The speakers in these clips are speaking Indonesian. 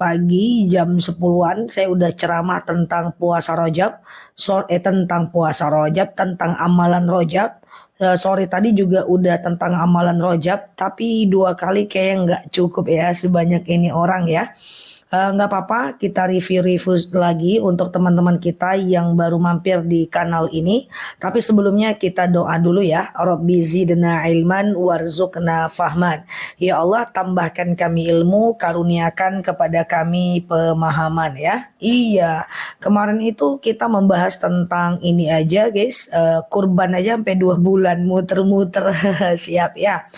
pagi jam 10-an saya udah ceramah tentang puasa Rajab, tentang amalan Rajab. Sore tadi juga udah tentang amalan Rajab, tapi 2 kali kayak nggak cukup ya sebanyak ini orang ya. Nggak apa-apa, kita review-review lagi untuk teman-teman kita yang baru mampir di kanal ini. Tapi sebelumnya kita doa dulu ya. Rabbi zidna ilman warzuqna fahman. Ya Allah, tambahkan kami ilmu, karuniakan kepada kami pemahaman ya. Iya, kemarin itu kita membahas tentang ini aja guys. Kurban aja sampai 2 bulan muter-muter. Siap ya.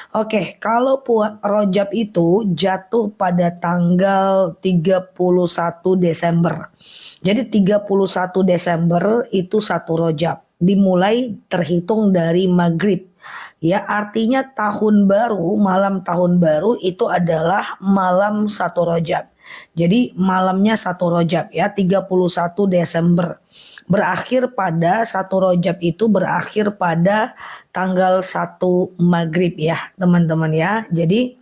Oke, kalau Rajab itu jatuh pada tanggal 31 Desember. Jadi 31 Desember itu satu Rajab. Dimulai terhitung dari maghrib. Ya, artinya tahun baru, malam tahun baru itu adalah malam satu Rajab. Jadi malamnya satu Rajab ya, 31 Desember. Berakhir pada satu Rajab itu berakhir pada tanggal 1 maghrib ya teman-teman ya. Jadi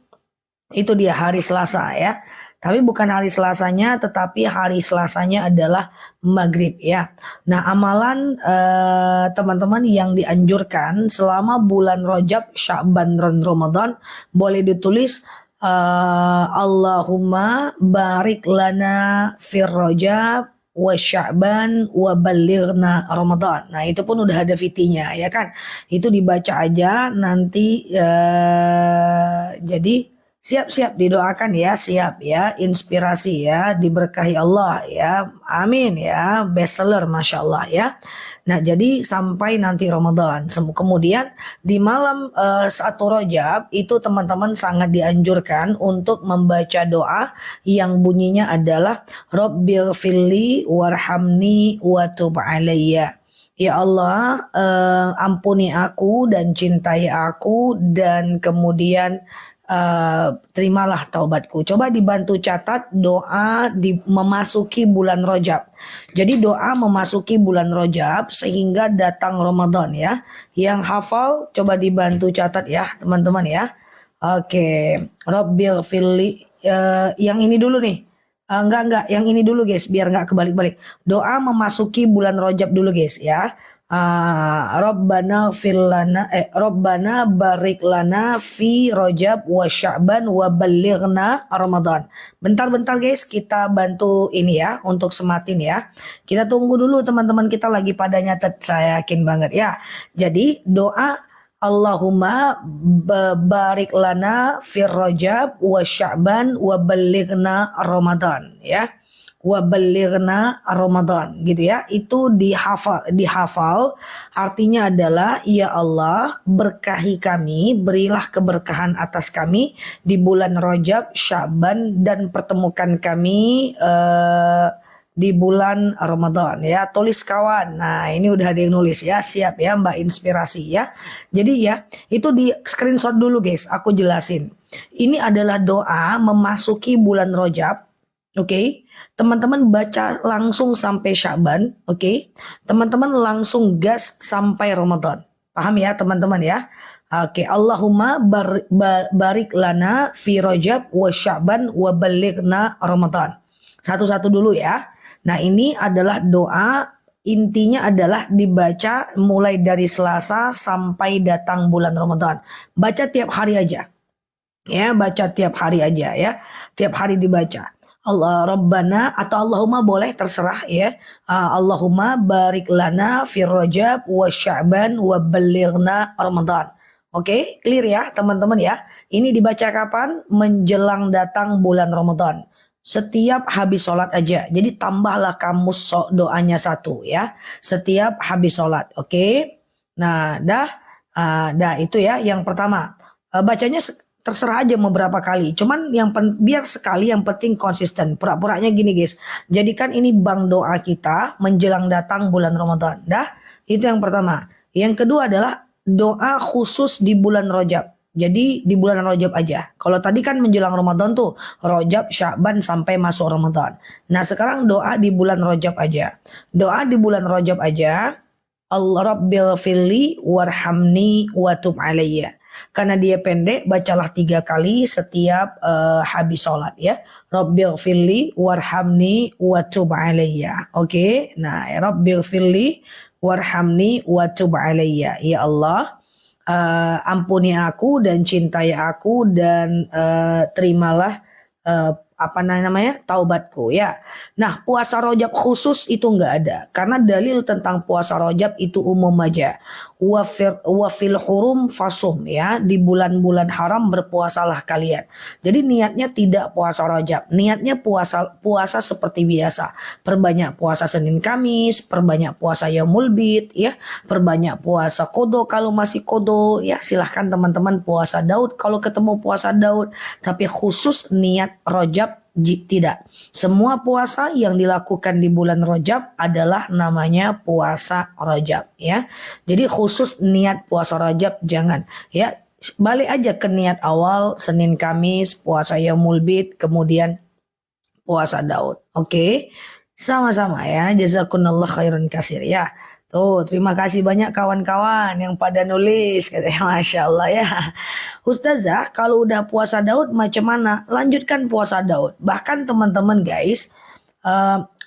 itu dia hari Selasa ya. Tapi bukan hari Selasanya, tetapi hari Selasanya adalah maghrib ya. Nah amalan teman-teman yang dianjurkan selama bulan Rajab, Sya'ban, dan Ramadan boleh ditulis Allahumma barik lana fir Rajab wa Sya'ban wa balighna Ramadan. Nah itu pun udah ada fitinya ya kan. Itu dibaca aja nanti jadi siap-siap didoakan ya, siap ya, inspirasi ya, diberkahi Allah ya, amin ya, bestseller Masya Allah ya. Nah jadi sampai nanti Ramadan. Kemudian di malam 1 Rajab itu teman-teman sangat dianjurkan untuk membaca doa yang bunyinya adalah Rabbighfirli warhamni wa tub alayya. Ya Allah, ampuni aku dan cintai aku dan kemudian terimalah taubatku. Coba dibantu catat doa memasuki bulan Rajab. Jadi doa memasuki bulan Rajab sehingga datang Ramadan ya. Yang hafal coba dibantu catat ya teman-teman ya. Oke, Rabbighfirli yang ini dulu nih. Enggak, yang ini dulu guys biar nggak kebalik-balik. Doa memasuki bulan Rajab dulu guys ya. Rabbana barik lana fi Rajab wa Sya'ban wa balighna Ramadan. Bentar-bentar guys, kita bantu ini ya untuk sematin ya. Kita tunggu dulu teman-teman kita lagi pada nyatet, saya yakin banget ya. Jadi doa Allahumma barik lana fi Rajab wa Sya'ban wa balighna Ramadan ya. Wa balighna Ramadan gitu ya. Itu dihafal artinya adalah ya Allah berkahi kami, berilah keberkahan atas kami di bulan Rajab, Sya'ban dan pertemukan kami di bulan Ramadan ya. Tulis kawan. Nah, ini udah ada yang nulis ya. Siap ya Mbak inspirasi ya. Jadi ya, itu di screenshot dulu guys, aku jelasin. Ini adalah doa memasuki bulan Rajab. Oke. Teman-teman baca langsung sampai Sya'ban, oke? Teman-teman langsung gas sampai Ramadan. Paham ya teman-teman ya? Oke, Allahumma barik lana fi Rajab wa Sya'ban wa balighna Ramadan. Satu-satu dulu ya. Nah, ini adalah doa, intinya adalah dibaca mulai dari Selasa sampai datang bulan Ramadan. Baca tiap hari aja. Ya, baca tiap hari aja ya. Tiap hari dibaca. Allah Rabbana atau Allahumma boleh terserah ya. Allahumma barik lana fi Rajab wa Sya'ban wa balighna Ramadan. Oke, clear ya teman-teman ya. Ini dibaca kapan? Menjelang datang bulan Ramadan. Setiap habis sholat aja. Jadi tambahlah kamus doanya 1 ya. Setiap habis sholat. Oke. Nah, dah itu ya yang pertama. Bacanya terserah aja mau berapa kali. Cuman biar sekali, yang penting konsisten. Pura-puranya gini guys. Jadikan ini bank doa kita menjelang datang bulan Ramadan. Dah, itu yang pertama. Yang kedua adalah doa khusus di bulan Rajab. Jadi di bulan Rajab aja. Kalau tadi kan menjelang Ramadan tuh Rajab, Sya'ban sampai masuk Ramadan. Nah, sekarang doa di bulan Rajab aja. Doa di bulan Rajab aja. Allah Rabbighfirli warhamni wa tub alayya. Karena dia pendek, bacalah 3 kali setiap habis sholat ya. Rabbighfirli warhamni wa tub alayya. Oke. Nah, Rabbighfirli warhamni wa tub alayya. Ya Allah, ampuni aku dan cintai aku dan terimalah apa namanya, taubatku ya. Nah, puasa Rajab khusus itu nggak ada karena dalil tentang puasa Rajab itu umum aja. Wafil hurum fasum ya, di bulan-bulan haram berpuasalah kalian. Jadi niatnya tidak puasa Rajab, niatnya puasa seperti biasa. Perbanyak puasa Senin Kamis, perbanyak puasa Yaumul Bid ya, perbanyak puasa Qadha kalau masih Qadha ya, silahkan teman-teman puasa Daud kalau ketemu puasa Daud, tapi khusus niat Rajab tidak. Semua puasa yang dilakukan di bulan Rajab adalah namanya puasa Rajab ya. Jadi khusus niat puasa Rajab jangan ya. Balik aja ke niat awal Senin Kamis puasa Yaumul Bid kemudian puasa Daud. Oke. Sama-sama ya. Jazakumullah khairan katsir ya. Tuh, terima kasih banyak kawan-kawan yang pada nulis, katanya Masya Allah ya. Ustazah, kalau udah puasa Daud macam mana? Lanjutkan puasa Daud. Bahkan teman-teman guys,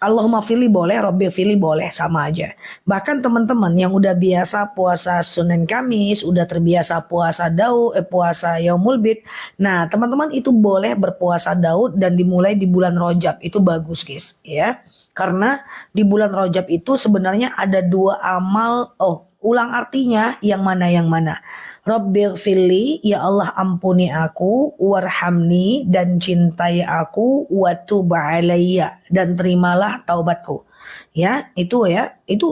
Allahumma fili boleh, Rabbi fili boleh, sama aja. Bahkan teman-teman yang udah biasa puasa Senin Kamis, udah terbiasa puasa Daud, puasa Yaumul Bid. Nah, teman-teman itu boleh berpuasa Daud dan dimulai di bulan Rajab. Itu bagus guys, ya. Karena di bulan Rajab itu sebenarnya ada 2 amal. Ulang artinya yang mana? Rabbighfirli, ya Allah ampuni aku, warhamni dan cintai aku, wa tub alayya dan terimalah taubatku. Ya, itu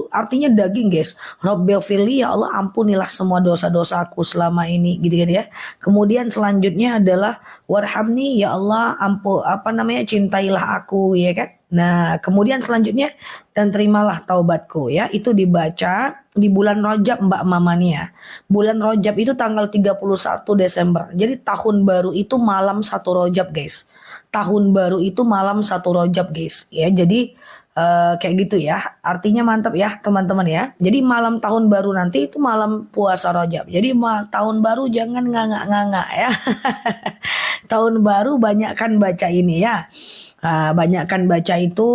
artinya daging guys. Rabbighfirli, ya Allah ampunilah semua dosa-dosaku selama ini gitu ya. Kemudian selanjutnya adalah warhamni, ya Allah cintailah aku ya kan. Nah, kemudian selanjutnya dan terimalah taubatku ya. Itu dibaca di bulan Rajab Mbak Mamania. Bulan Rajab itu tanggal 31 Desember. Jadi tahun baru itu malam 1 Rajab guys. Tahun baru itu malam 1 Rajab guys. Ya, jadi kayak gitu ya. Artinya mantap ya teman-teman ya. Jadi malam tahun baru nanti itu malam puasa Rajab. Jadi tahun baru jangan nganga-nganga ya. Tahun baru banyakkan baca ini ya. Banyakkan baca itu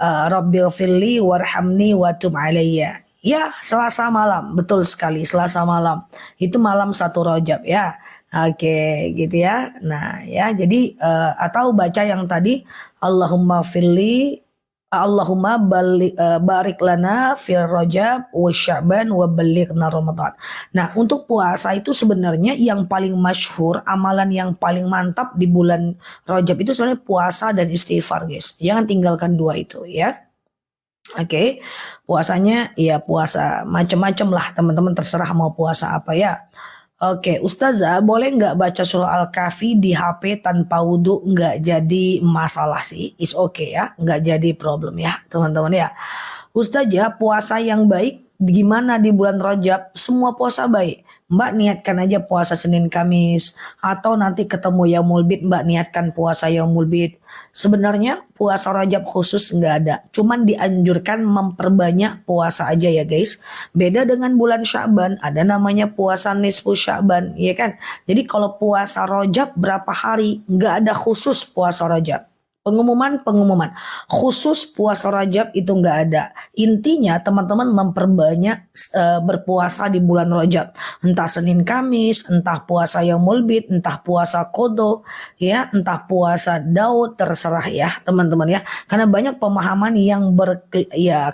Rabbighfirli warhamni wa tub alayya. Ya, Selasa malam, betul sekali Selasa malam. Itu malam 1 Rajab ya. Oke, gitu ya. Nah, ya jadi atau baca yang tadi Allahumma barik lana fil Rajab wa Sya'ban wa ballighna Ramadan. Nah, untuk puasa itu sebenarnya yang paling masyhur, amalan yang paling mantap di bulan Rajab itu sebenarnya puasa dan istighfar, guys. Jangan tinggalkan 2 itu ya. Oke. Puasanya ya puasa macam-macam lah, teman-teman terserah mau puasa apa ya. Oke, Ustazah boleh nggak baca surah Al-Kahfi di HP tanpa wudhu? Nggak jadi masalah sih, is okay ya, nggak jadi problem ya teman-teman ya. Ustazah puasa yang baik gimana di bulan Rajab? Semua puasa baik. Mbak niatkan aja puasa Senin Kamis atau nanti ketemu Yaumul Bid Mbak niatkan puasa Yaumul Bid. Sebenarnya puasa Rajab khusus nggak ada, cuman dianjurkan memperbanyak puasa aja ya guys. Beda dengan bulan Sya'ban, ada namanya puasa nisfu Sya'ban, ya kan? Jadi kalau puasa Rajab berapa hari, nggak ada khusus puasa Rajab. Pengumuman khusus puasa Rajab itu nggak ada. Intinya teman-teman memperbanyak berpuasa di bulan Rajab, entah Senin Kamis, entah puasa Yaumul Bid, entah puasa Qadha ya, entah puasa Daud, terserah ya teman-teman ya. Karena banyak pemahaman yang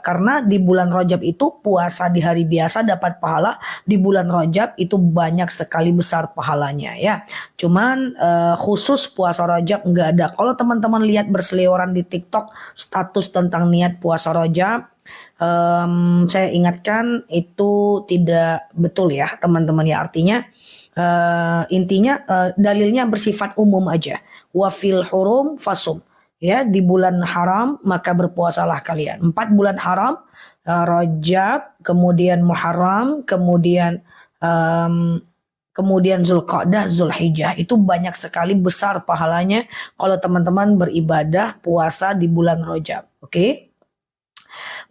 karena di bulan Rajab itu puasa di hari biasa dapat pahala, di bulan Rajab itu banyak sekali besar pahalanya ya. Cuman khusus puasa Rajab nggak ada. Kalau teman-teman lihat berseliweran di TikTok status tentang niat puasa Rajab, saya ingatkan itu tidak betul ya teman-teman ya. Artinya intinya dalilnya bersifat umum aja. Wafil hurum fasum ya, di bulan haram maka berpuasalah kalian. 4 bulan haram, Rajab, kemudian Muharram, kemudian Zulqa'dah, Zulhijjah. Itu banyak sekali besar pahalanya kalau teman-teman beribadah puasa di bulan Rajab. Oke?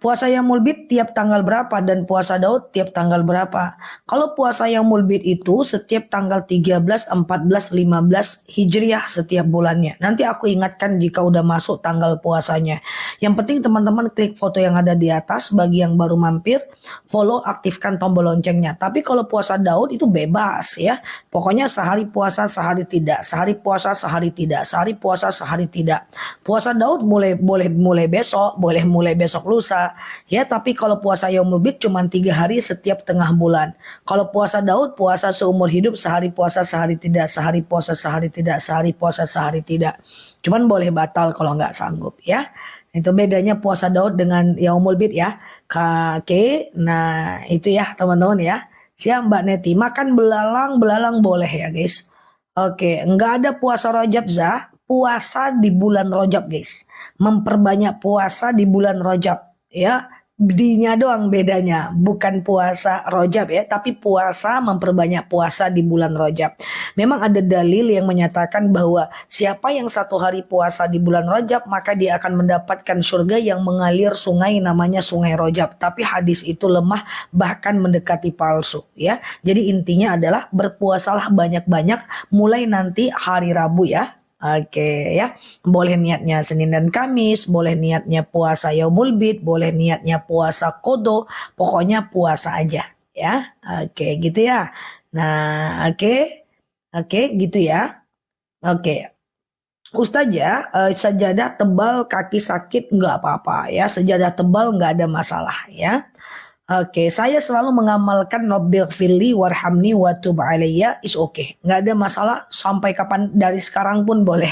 Puasa Yaumul Bid tiap tanggal berapa dan puasa Daud tiap tanggal berapa? Kalau puasa Yaumul Bid itu setiap tanggal 13, 14, 15 Hijriah setiap bulannya. Nanti aku ingatkan jika udah masuk tanggal puasanya. Yang penting teman-teman klik foto yang ada di atas. Bagi yang baru mampir, follow, aktifkan tombol loncengnya. Tapi kalau puasa Daud itu bebas ya. Pokoknya sehari puasa, sehari tidak. Sehari puasa, sehari tidak. Sehari puasa, sehari tidak. Puasa Daud boleh mulai besok, boleh mulai besok lusa. Ya, tapi kalau puasa Yaumul Bid cuma 3 hari setiap tengah bulan. Kalau puasa Daud, puasa seumur hidup, sehari puasa, sehari tidak, sehari puasa, sehari tidak, sehari puasa, sehari tidak. Cuman boleh batal kalau nggak sanggup ya. Itu bedanya puasa Daud dengan Yaumul Bid ya. Oke, nah itu ya teman-teman ya. Siap Mbak Neti, makan belalang boleh ya guys. Oke, nggak ada puasa Rajab Zah, puasa di bulan Rajab guys. Memperbanyak puasa di bulan Rajab. Ya, dinya doang bedanya, bukan puasa Rajab ya, tapi puasa memperbanyak puasa di bulan Rajab. Memang ada dalil yang menyatakan bahwa siapa yang 1 hari puasa di bulan Rajab maka dia akan mendapatkan surga yang mengalir sungai namanya Sungai Rajab. Tapi hadis itu lemah bahkan mendekati palsu ya. Jadi intinya adalah berpuasalah banyak-banyak mulai nanti hari Rabu ya. Oke ya, boleh niatnya Senin dan Kamis, boleh niatnya puasa Yaumul Bid, boleh niatnya puasa Qadha, pokoknya puasa aja ya. Oke gitu ya. Nah oke gitu ya. Oke. Ustazah, sajadah tebal kaki sakit nggak apa-apa ya, sejadah tebal nggak ada masalah ya. Oke, saya selalu mengamalkan Rabbighfirli warhamni wa tub alayya is oke. Nggak ada masalah sampai kapan, dari sekarang pun boleh.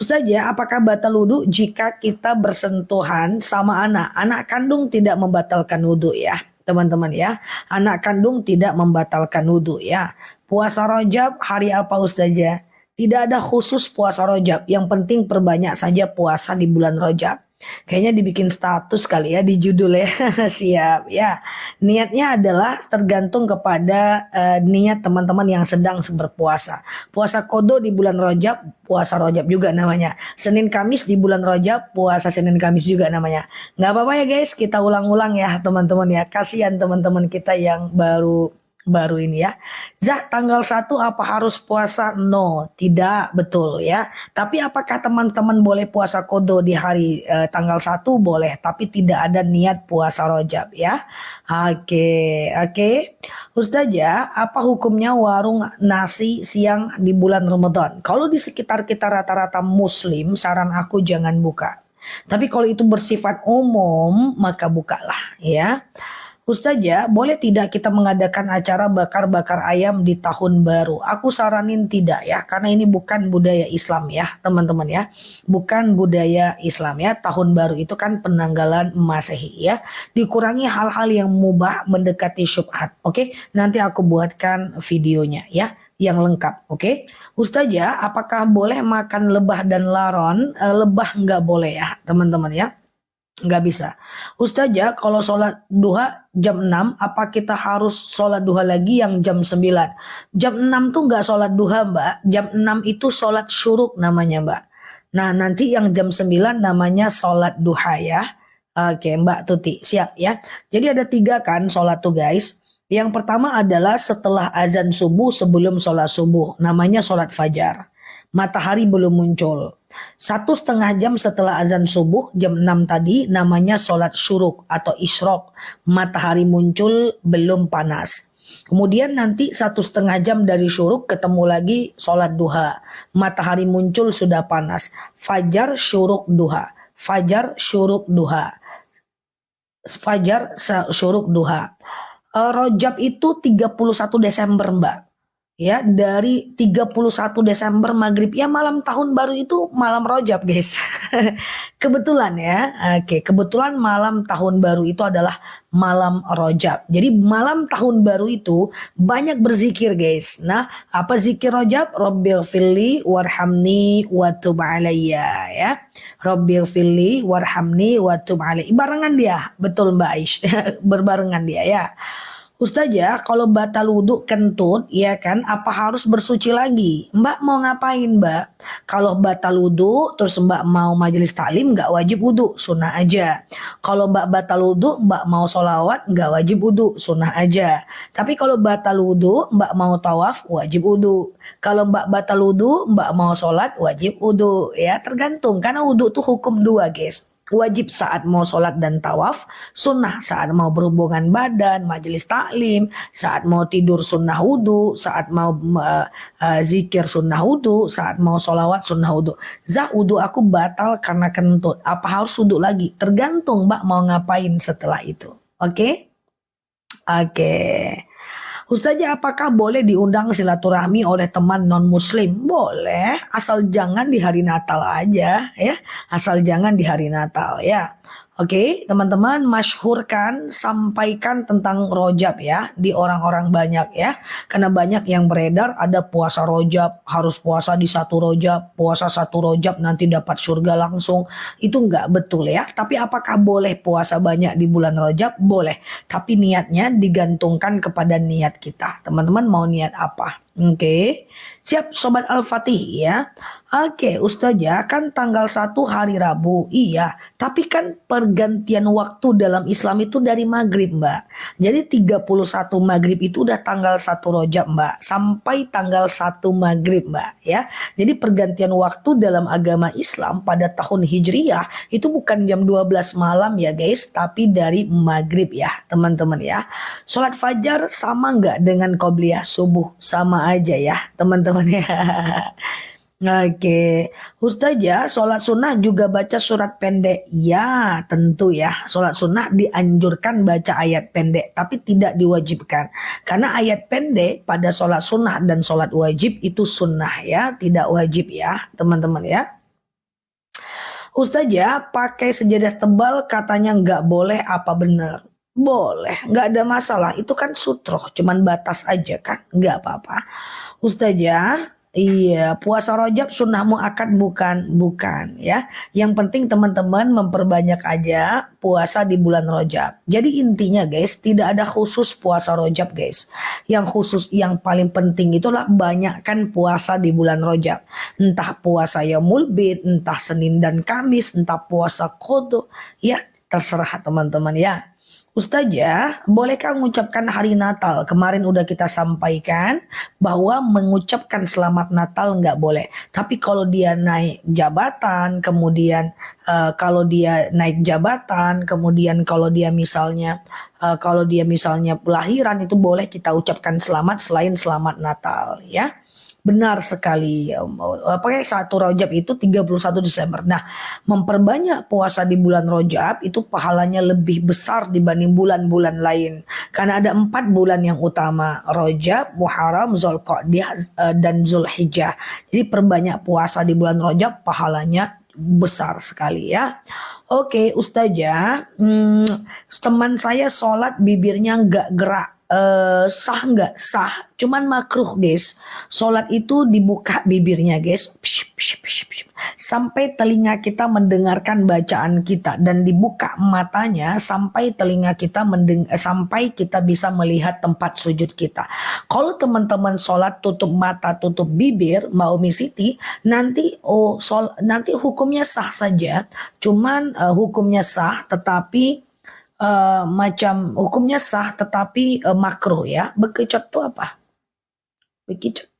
Ustazah, apakah batal wudhu jika kita bersentuhan sama anak? Anak kandung tidak membatalkan wudhu ya, teman-teman ya. Anak kandung tidak membatalkan wudhu ya. Puasa Rajab hari apa Ustazah? Tidak ada khusus puasa Rajab. Yang penting perbanyak saja puasa di bulan Rajab. Kayaknya dibikin status kali ya di judul ya. Siap ya. Niatnya adalah tergantung kepada niat teman-teman yang sedang berpuasa. Puasa Qadha di bulan Rajab, puasa Rajab juga namanya. Senin Kamis di bulan Rajab, puasa Senin Kamis juga namanya. Nggak apa-apa ya guys, kita ulang-ulang ya teman-teman ya. Kasihan teman-teman kita yang baru ini ya. Zah, tanggal 1 apa harus puasa? No, tidak, betul ya. Tapi apakah teman-teman boleh puasa Qadha di hari tanggal 1? Boleh, tapi tidak ada niat puasa Rajab ya. Oke. Ustazah, apa hukumnya warung nasi siang di bulan Ramadan? Kalau di sekitar kita rata-rata muslim, saran aku jangan buka. Tapi kalau itu bersifat umum, maka bukalah ya. Ustazah, boleh tidak kita mengadakan acara bakar-bakar ayam di tahun baru? Aku saranin tidak ya, karena ini bukan budaya Islam ya teman-teman ya. Bukan budaya Islam ya, tahun baru itu kan penanggalan Masehi ya. Dikurangi hal-hal yang mubah mendekati syubhat. Oke, nanti aku buatkan videonya ya, yang lengkap. Oke, Ustazah, apakah boleh makan lebah dan laron? Lebah nggak boleh ya teman-teman ya. Nggak bisa. Ustazah, kalau sholat duha jam 6, apa kita harus sholat duha lagi yang jam 9? Jam 6 tuh nggak sholat duha mbak. Jam 6 itu sholat syuruk namanya mbak. Nah nanti yang jam 9 namanya sholat duha ya. Oke Mbak Tuti, siap ya. Jadi ada 3 kan sholat tuh guys. Yang pertama adalah setelah azan subuh sebelum sholat subuh. Namanya sholat fajar. Matahari belum muncul. 1,5 jam setelah azan subuh jam 6 tadi namanya sholat syuruk atau isyrok. Matahari muncul belum panas. Kemudian nanti 1,5 jam dari syuruk ketemu lagi sholat duha. Matahari muncul sudah panas. Fajar syuruk duha. Fajar syuruk duha. Fajar syuruk duha. Rajab itu 31 Desember mbak. Ya, dari 31 Desember maghrib ya, malam tahun baru itu malam Rajab guys. Kebetulan ya. Oke, kebetulan malam tahun baru itu adalah malam Rajab. Jadi malam tahun baru itu banyak berzikir guys. Nah, apa zikir Rajab? Rabbighfirli warhamni wa tub alayya ya. Rabbighfirli warhamni wa tub alayya. Barengan dia. Betul Mbak Aish. Berbarengan dia ya. Ustazah, kalau batal wudhu kentut, ya kan, apa harus bersuci lagi? Mbak mau ngapain, Mbak? Kalau batal wudhu, terus Mbak mau majelis taklim, nggak wajib wudhu, sunnah aja. Kalau Mbak batal wudhu, Mbak mau sholawat, nggak wajib wudhu, sunnah aja. Tapi kalau batal wudhu, Mbak mau tawaf, wajib wudhu. Kalau Mbak batal wudhu, Mbak mau sholat, wajib wudhu. Ya, tergantung, karena wudhu tuh hukum dua, guys. Wajib saat mau sholat dan tawaf, sunnah saat mau berhubungan badan, majelis taklim, saat mau tidur sunnah wudhu, saat mau zikir sunnah wudhu, saat mau sholawat sunnah wudhu. Zah, wudhu aku batal karena kentut. Apa harus wudhu lagi? Tergantung Mbak mau ngapain setelah itu. Oke? Oke. Ustazah, apakah boleh diundang silaturahmi oleh teman non-muslim? Boleh, asal jangan di hari Natal aja ya. Asal jangan di hari Natal ya. Oke, teman-teman, masyhurkan, sampaikan tentang rojab ya di orang-orang banyak ya. Karena banyak yang beredar ada puasa rojab, harus puasa di satu rojab, puasa satu rojab nanti dapat surga langsung. Itu nggak betul ya. Tapi apakah boleh puasa banyak di bulan rojab? Boleh. Tapi niatnya digantungkan kepada niat kita. Teman-teman mau niat apa? Oke, siap Sobat Al-Fatih ya. Oke, Ustazah, kan tanggal 1 hari Rabu. Iya, tapi kan pergantian waktu dalam Islam itu dari maghrib, Mbak. Jadi 31 maghrib itu udah tanggal 1 Rojab, Mbak. Sampai tanggal 1 maghrib, Mbak. Ya, jadi pergantian waktu dalam agama Islam pada tahun Hijriyah itu bukan jam 12 malam ya guys, tapi dari maghrib ya teman-teman ya. Sholat fajar sama nggak dengan qobliyah subuh? Sama aja ya teman-teman ya. Oke, Ustazah, sholat sunnah juga baca surat pendek. Ya, tentu ya. Sholat sunnah dianjurkan baca ayat pendek, tapi tidak diwajibkan. Karena ayat pendek pada sholat sunnah dan sholat wajib itu sunnah ya, tidak wajib ya, teman-teman ya. Ustazah, pakai sejadah tebal katanya nggak boleh, apa benar? Boleh, nggak ada masalah. Itu kan sutroh, cuman batas aja kan, nggak apa-apa. Ustazah, iya, puasa Rajab sunnah muakkad bukan? Bukan ya. Yang penting teman-teman memperbanyak aja puasa di bulan Rajab. Jadi intinya guys, tidak ada khusus puasa Rajab guys. Yang khusus, yang paling penting itulah banyakkan puasa di bulan Rajab. Entah puasa Yaumul Bid, entah Senin dan Kamis, entah puasa Qadha, ya terserah teman-teman ya. Ustazah, bolehkah mengucapkan hari Natal? Kemarin udah kita sampaikan bahwa mengucapkan selamat Natal nggak boleh. Tapi kalau dia naik jabatan, kemudian kalau dia naik jabatan, kemudian kalau dia misalnya lahiran itu boleh kita ucapkan selamat selain selamat Natal ya. Benar sekali. Pakai 1 Rajab itu 31 Desember. Nah, memperbanyak puasa di bulan Rajab itu pahalanya lebih besar dibanding bulan-bulan lain. Karena ada 4 bulan yang utama. Rajab, Muharram, Zulqa'dah, dan Zulhijjah. Jadi perbanyak puasa di bulan Rajab pahalanya besar sekali ya. Oke, Ustazah, teman saya sholat bibirnya nggak gerak. Sah nggak? Sah, cuman makruh guys. Sholat itu dibuka bibirnya guys, sampai telinga kita mendengarkan bacaan kita, dan dibuka matanya sampai telinga kita sampai kita bisa melihat tempat sujud kita. Kalau teman-teman sholat tutup mata tutup bibir, Mbak Umi Siti, nanti nanti hukumnya sah saja, cuman hukumnya sah tetapi macam hukumnya sah tetapi makruh ya. Bekicot itu apa? Bekicot.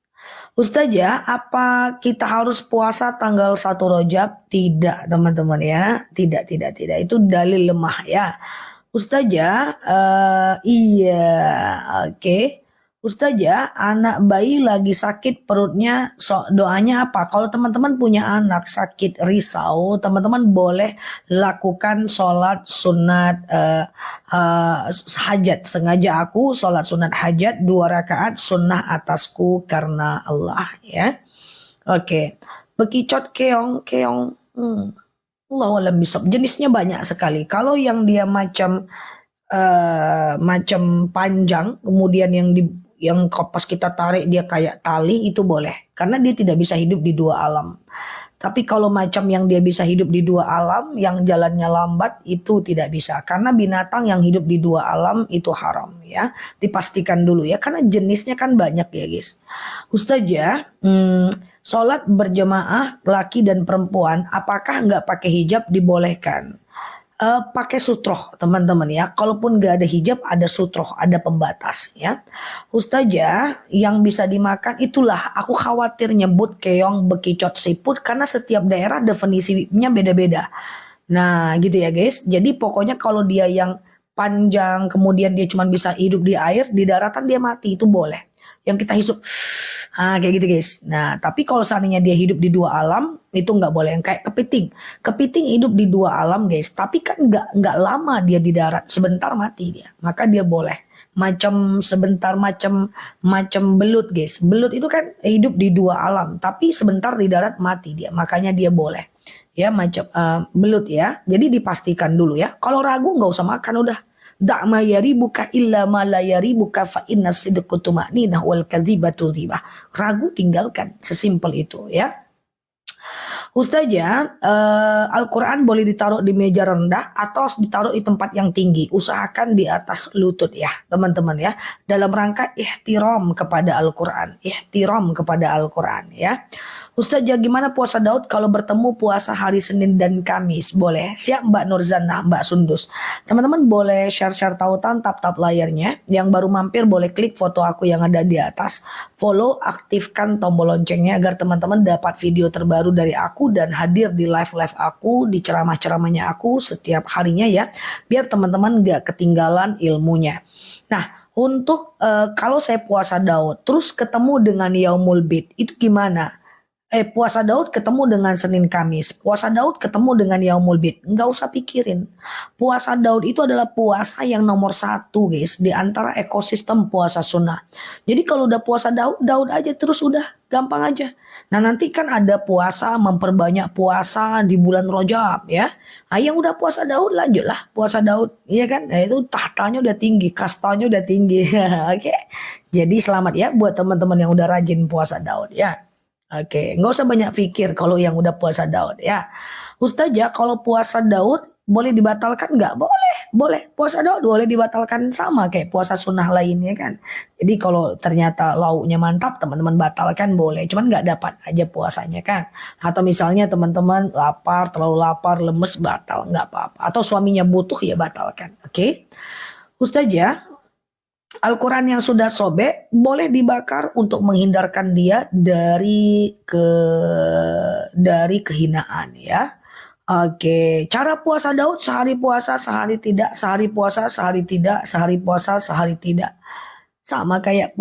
Ustazah, apa kita harus puasa tanggal 1 Rajab? Tidak teman-teman ya. Tidak. Itu dalil lemah ya. Ustazah, iya, oke. Ustazah, anak bayi lagi sakit perutnya, doanya apa? Kalau teman-teman punya anak sakit risau, teman-teman boleh lakukan sholat sunat hajat. Sengaja aku sholat sunat hajat 2 rakaat sunnah atasku karena Allah ya. Oke. Bekicot keong. Allahu a'lam bishawab. Jenisnya banyak sekali. Kalau yang dia macam panjang, kemudian yang pas kita tarik dia kayak tali, itu boleh karena dia tidak bisa hidup di 2 alam. Tapi kalau macam yang dia bisa hidup di dua alam, yang jalannya lambat itu tidak bisa. Karena binatang yang hidup di dua alam itu haram ya. Dipastikan dulu ya, karena jenisnya kan banyak ya guys. Ustazah, sholat berjamaah laki dan perempuan, apakah nggak pakai hijab dibolehkan? Pakai sutroh teman-teman ya. Kalaupun nggak ada hijab, ada sutroh, ada pembatas ya. Ustazah, yang bisa dimakan itulah aku khawatir nyebut keong, bekicot, siput karena setiap daerah definisinya beda-beda. Nah gitu ya guys. Jadi pokoknya kalau dia yang panjang kemudian dia cuma bisa hidup di air, di daratan dia mati, itu boleh. Yang kita hidup kayak gitu guys. Nah, tapi kalau seandainya dia hidup di dua alam, itu nggak boleh. Yang kayak kepiting. Kepiting hidup di dua alam guys. Tapi kan nggak lama dia di darat. Sebentar mati dia. Maka dia boleh. Macam sebentar, macam belut guys. Belut itu kan hidup di dua alam. Tapi sebentar di darat mati dia. Makanya dia boleh. Ya macam belut ya. Jadi dipastikan dulu ya. Kalau ragu nggak usah makan udah. Da'ma yaribuka illa ma la yaribuka fa inna sidqu tuma'ninah wal kadzibatu dhibah. Ragu tinggalkan, sesimpel itu ya. Ustazah, Al-Quran boleh ditaruh di meja rendah atau ditaruh di tempat yang tinggi. Usahakan di atas lutut ya teman-teman ya. Dalam rangka ihtiram kepada Al-Quran. Ihtiram kepada Al-Quran ya. Ustazah, gimana puasa Daud kalau bertemu puasa hari Senin dan Kamis? Boleh. Siap Mbak Nurzana, Mbak Sundus. Teman-teman boleh share-share tautan, tap-tap layarnya. Yang baru mampir boleh klik foto aku yang ada di atas. Follow, aktifkan tombol loncengnya agar teman-teman dapat video terbaru dari aku dan hadir di live-live aku, di ceramah-ceramahnya aku setiap harinya ya. Biar teman-teman gak ketinggalan ilmunya. Nah, untuk kalau saya puasa Daud, terus ketemu dengan Yaumul Bid, itu gimana? Puasa Daud ketemu dengan Senin Kamis. Puasa Daud ketemu dengan Yaumul Bid. Nggak usah pikirin. Puasa Daud itu adalah puasa yang nomor satu guys. Di antara ekosistem puasa sunnah. Jadi kalau udah puasa Daud, Daud aja terus udah. Gampang aja. Nah nanti kan ada puasa, memperbanyak puasa di bulan Rajab ya. Nah yang udah puasa Daud lanjutlah puasa Daud. Iya kan? Nah, itu tahtanya udah tinggi, kastanya udah tinggi. Oke. Jadi selamat ya buat teman-teman yang udah rajin puasa Daud ya. Oke, nggak usah banyak pikir kalau yang udah puasa Daud ya. Ustazah, kalau puasa Daud boleh dibatalkan nggak? Boleh, boleh. Puasa Daud boleh dibatalkan sama kayak puasa sunnah lainnya kan. Jadi kalau ternyata lauknya mantap, teman-teman batalkan boleh. Cuman nggak dapat aja puasanya kan. Atau misalnya teman-teman lapar, terlalu lapar, lemes, batal, nggak apa-apa. Atau suaminya butuh ya batalkan. Oke. Ustazah, Al-Quran yang sudah sobek boleh dibakar untuk menghindarkan dia dari kehinaan ya. Oke, cara puasa Daud sehari puasa, sehari tidak, sehari puasa, sehari tidak, sehari puasa, sehari tidak. Sama kayak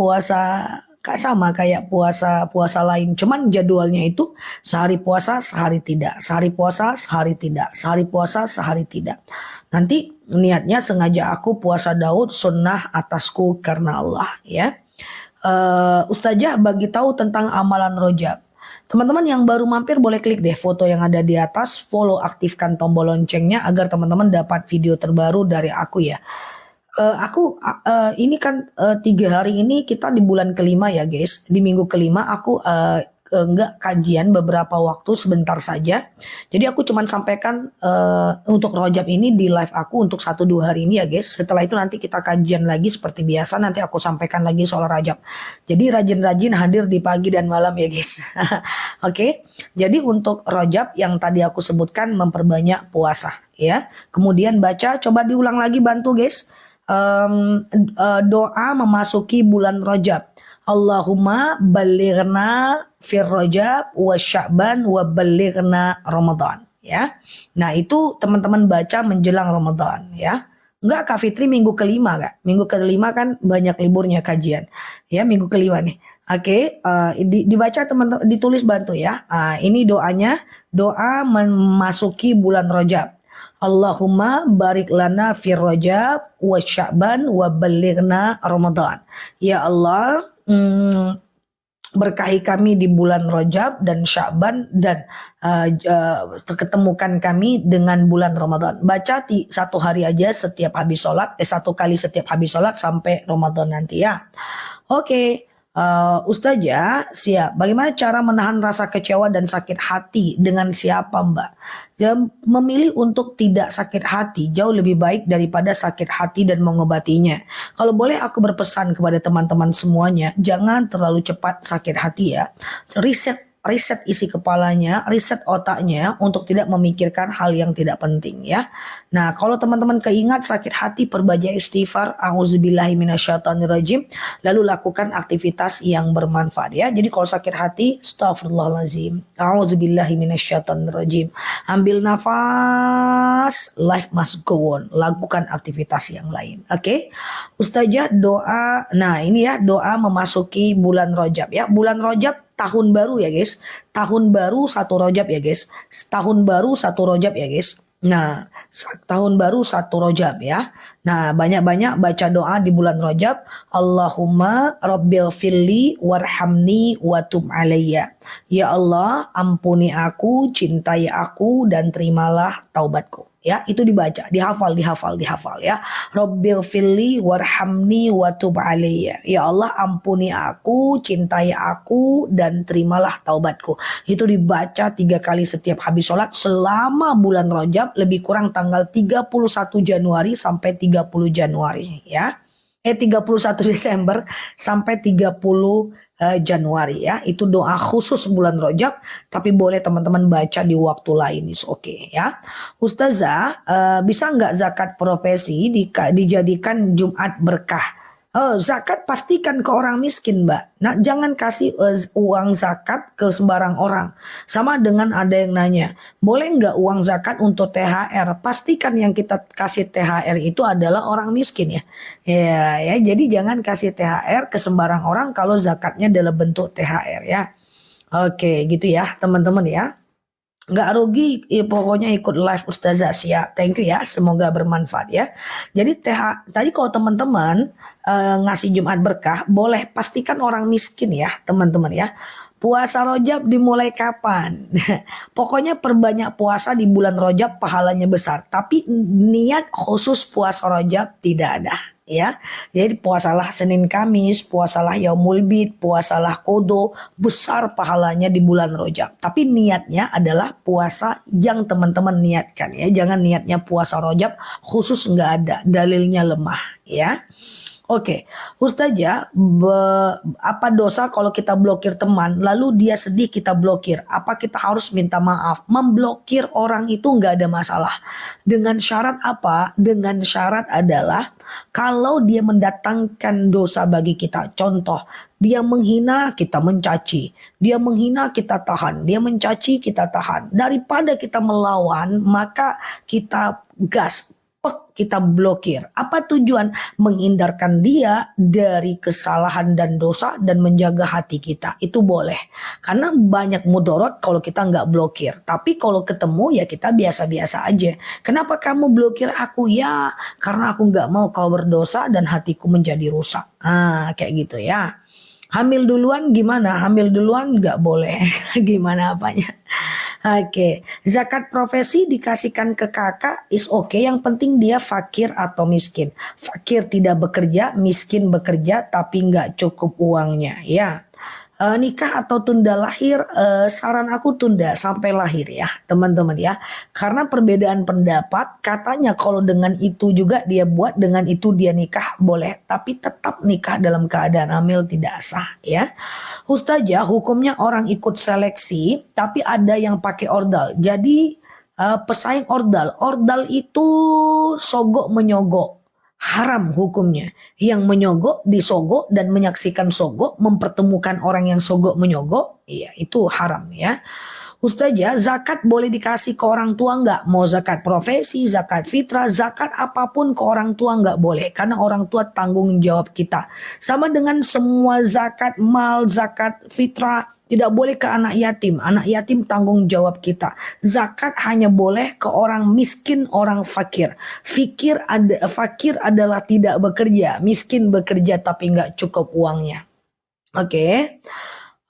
puasa lain, cuman jadwalnya itu sehari puasa, sehari tidak, sehari puasa, sehari tidak, sehari puasa, sehari tidak. Nanti niatnya sengaja aku puasa Daud sunnah atasku karena Allah ya. Ustazah bagi tahu tentang amalan Rojab. Teman-teman yang baru mampir boleh klik deh foto yang ada di atas, follow, aktifkan tombol loncengnya agar teman-teman dapat video terbaru dari aku ya. Ini kan 3 hari ini kita di bulan kelima ya guys. Di minggu kelima aku enggak kajian beberapa waktu sebentar saja. Jadi aku cuman sampaikan untuk Rojab ini di live aku untuk 1-2 hari ini ya guys. Setelah itu nanti kita kajian lagi seperti biasa. Nanti aku sampaikan lagi soal Rajab. Jadi rajin-rajin hadir di pagi dan malam ya guys. Oke. Jadi untuk Rojab yang tadi aku sebutkan memperbanyak puasa ya. Kemudian baca, coba diulang lagi bantu guys. Doa memasuki bulan Rajab. Allahumma balighna fir Rajab wa Sya'ban wa balighna Ramadan ya. Nah, itu teman-teman baca menjelang Ramadan ya. Enggak Kak Fitri minggu kelima Kak. Minggu kelima kan banyak liburnya kajian. Ya, minggu kelima nih. Oke, dibaca teman-teman, ditulis bantu ya. Ini doanya, doa memasuki bulan Rajab. Allahumma barik lana fir Rajab wa Sya'ban wa balighna Ramadan. Ya Allah, berkahi kami di bulan Rajab dan Sya'ban dan ketemukan kami dengan bulan Ramadan. Baca 1 hari aja setiap habis sholat, 1 kali setiap habis sholat sampai Ramadan nanti ya. Oke. Ustazah, siap. Bagaimana cara menahan rasa kecewa dan sakit hati dengan siapa, Mbak? Memilih untuk tidak sakit hati jauh lebih baik daripada sakit hati dan mengobatinya. Kalau boleh aku berpesan kepada teman-teman semuanya, jangan terlalu cepat sakit hati ya. Riset isi kepalanya, riset otaknya untuk tidak memikirkan hal yang tidak penting ya. Nah, kalau teman-teman keingat sakit hati, perbanyak istighfar, auzubillahi minasyaitonirrajim, lalu lakukan aktivitas yang bermanfaat ya. Jadi kalau sakit hati, astagfirullahalazim, auzubillahi minasyaitonirrajim. Ambil nafas, life must go on. Lakukan aktivitas yang lain. Oke. Ustazah, doa. Nah, ini ya doa memasuki bulan Rajab ya. Bulan Rajab tahun baru ya guys. Tahun baru 1 Rajab ya guys. Tahun baru 1 Rajab ya guys. Nah, tahun baru 1 Rajab ya. Nah, banyak-banyak baca doa di bulan Rajab. Allahumma rabbil filli warhamni watub alayya. Ya Allah, ampuni aku, cintai aku, dan terimalah taubatku. Ya, itu dibaca, dihafal ya. Rabbil filli warhamni watub alayya. Ya Allah, ampuni aku, cintai aku, dan terimalah taubatku. Itu dibaca 3 kali setiap habis sholat selama bulan Rajab, lebih kurang tanggal 31 Januari sampai 30 Januari ya. 31 Desember sampai 30 Januari ya. Itu doa khusus bulan Rajab, tapi boleh teman-teman baca di waktu lain, is oke ya. Ustazah, bisa nggak zakat profesi dijadikan Jumat berkah? Zakat pastikan ke orang miskin, Mbak. Nah, jangan kasih uang zakat ke sembarang orang. Sama dengan ada yang nanya, boleh nggak uang zakat untuk THR? Pastikan yang kita kasih THR itu adalah orang miskin ya. Ya, jadi jangan kasih THR ke sembarang orang kalau zakatnya dalam bentuk THR ya. Oke, gitu ya, teman-teman ya. Nggak rugi ya, pokoknya ikut live Ustazah, siap. Thank you ya, semoga bermanfaat ya. Jadi tadi kalau teman-teman ngasih Jumat berkah, boleh pastikan orang miskin ya teman-teman ya. Puasa Rajab dimulai kapan? Pokoknya perbanyak puasa di bulan Rajab, pahalanya besar. Tapi niat khusus puasa Rajab tidak ada ya. Jadi puasalah Senin Kamis, puasalah Yaumul Bid, puasalah Kodo, besar pahalanya di bulan Rajab. Tapi niatnya adalah puasa yang teman-teman niatkan ya. Jangan niatnya puasa Rajab khusus, nggak ada, dalilnya lemah ya. Oke, Ustazah, apa dosa kalau kita blokir teman, lalu dia sedih kita blokir? Apa kita harus minta maaf? Memblokir orang itu nggak ada masalah. Dengan syarat apa? Dengan syarat adalah kalau dia mendatangkan dosa bagi kita. Contoh, dia menghina, kita mencaci. Dia menghina, kita tahan. Dia mencaci, kita tahan. Daripada kita melawan, maka kita gas. Kita blokir. Apa tujuan? Menghindarkan dia dari kesalahan dan dosa dan menjaga hati kita. Itu boleh. Karena banyak mudorot kalau kita nggak blokir. Tapi kalau ketemu ya kita biasa-biasa aja. Kenapa kamu blokir aku? Ya karena aku nggak mau kau berdosa dan hatiku menjadi rusak. Kayak gitu ya. Hamil duluan gimana? Hamil duluan nggak boleh. Gimana apanya? Oke, zakat profesi dikasihkan ke kakak is oke. Yang penting dia fakir atau miskin. Fakir tidak bekerja, miskin bekerja tapi nggak cukup uangnya ya. Nikah atau tunda lahir, saran aku tunda sampai lahir ya teman-teman ya. Karena perbedaan pendapat, katanya kalau dengan itu juga dia buat, dengan itu dia nikah boleh. Tapi tetap nikah dalam keadaan hamil tidak sah ya. Ustazah, hukumnya orang ikut seleksi tapi ada yang pakai ordal. Jadi pesaing ordal. Ordal itu sogok menyogok. Haram hukumnya. Yang menyogok disogok dan menyaksikan sogok, mempertemukan orang yang sogok menyogok, iya itu haram ya. Ustazah, zakat boleh dikasih ke orang tua nggak? Mau zakat profesi, zakat fitrah, zakat apapun ke orang tua nggak boleh. Karena orang tua tanggung jawab kita. Sama dengan semua zakat mal, zakat fitrah, tidak boleh ke anak yatim. Anak yatim tanggung jawab kita. Zakat hanya boleh ke orang miskin, orang fakir. Fakir adalah tidak bekerja. Miskin bekerja tapi nggak cukup uangnya. Oke.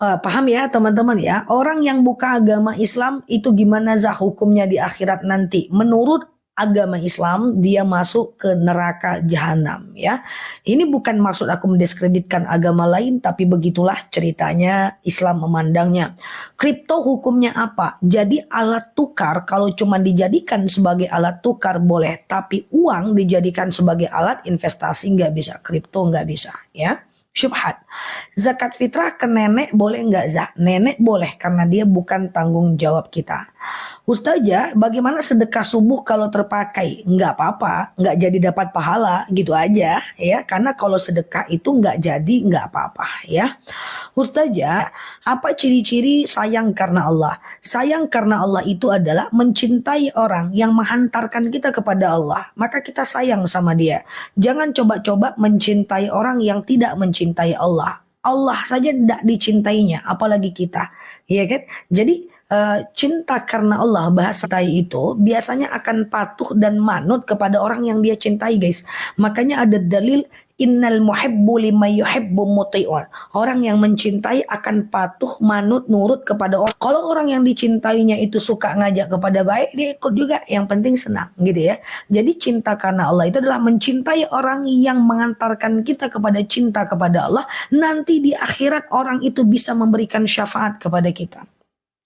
Paham ya teman-teman ya. Orang yang buka agama Islam itu gimana hukumnya di akhirat nanti? Menurut agama Islam, dia masuk ke neraka jahanam ya. Ini bukan maksud aku mendiskreditkan agama lain, tapi begitulah ceritanya Islam memandangnya. Kripto hukumnya apa? Jadi alat tukar kalau cuma dijadikan sebagai alat tukar boleh, tapi uang dijadikan sebagai alat investasi nggak bisa, kripto nggak bisa ya. Syubhat. Zakat fitrah ke nenek boleh nggak Zah? Nenek boleh karena dia bukan tanggung jawab kita. Ustazah, bagaimana sedekah subuh kalau terpakai? Nggak apa-apa, nggak jadi dapat pahala gitu aja ya. Karena kalau sedekah itu nggak jadi nggak apa-apa ya. Ustazah, apa ciri-ciri sayang karena Allah? Sayang karena Allah itu adalah mencintai orang yang menghantarkan kita kepada Allah. Maka kita sayang sama dia. Jangan coba-coba mencintai orang yang tidak mencintai Allah. Allah saja tidak dicintainya, apalagi kita. Ya kan? Jadi cinta karena Allah, bahasa cintai itu biasanya akan patuh dan manut kepada orang yang dia cintai, guys. Makanya ada dalil innal muhibbu liman yuhibbu muti'un. Orang yang mencintai akan patuh, manut, nurut kepada orang. Kalau orang yang dicintainya itu suka ngajak kepada baik, dia ikut juga. Yang penting senang, gitu ya. Jadi cinta karena Allah itu adalah mencintai orang yang mengantarkan kita kepada cinta kepada Allah. Nanti di akhirat orang itu bisa memberikan syafaat kepada kita.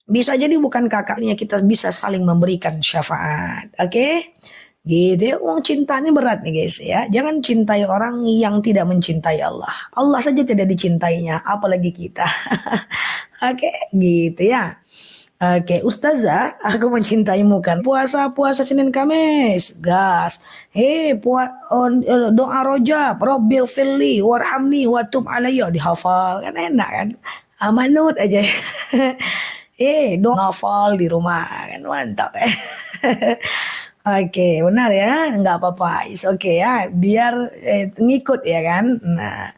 Bisa jadi bukan kakaknya, kita bisa saling memberikan syafaat. Oke? Gitu. Uang cinta ini berat nih guys ya. Jangan cintai orang yang tidak mencintai Allah. Allah saja tidak dicintainya, apalagi kita. Oke, gitu ya. Oke, Ustazah, aku mencintaimu kan. Puasa Senin Kamis, gas. Doa rojab, Rabbil firli, warhamni, watub alayya, dihafal kan enak kan. Amanut aja. Doa hafal di rumah kan mantap ya. Oke, benar ya, nggak apa-apa, is oke ya, biar ngikut ya kan. Nah,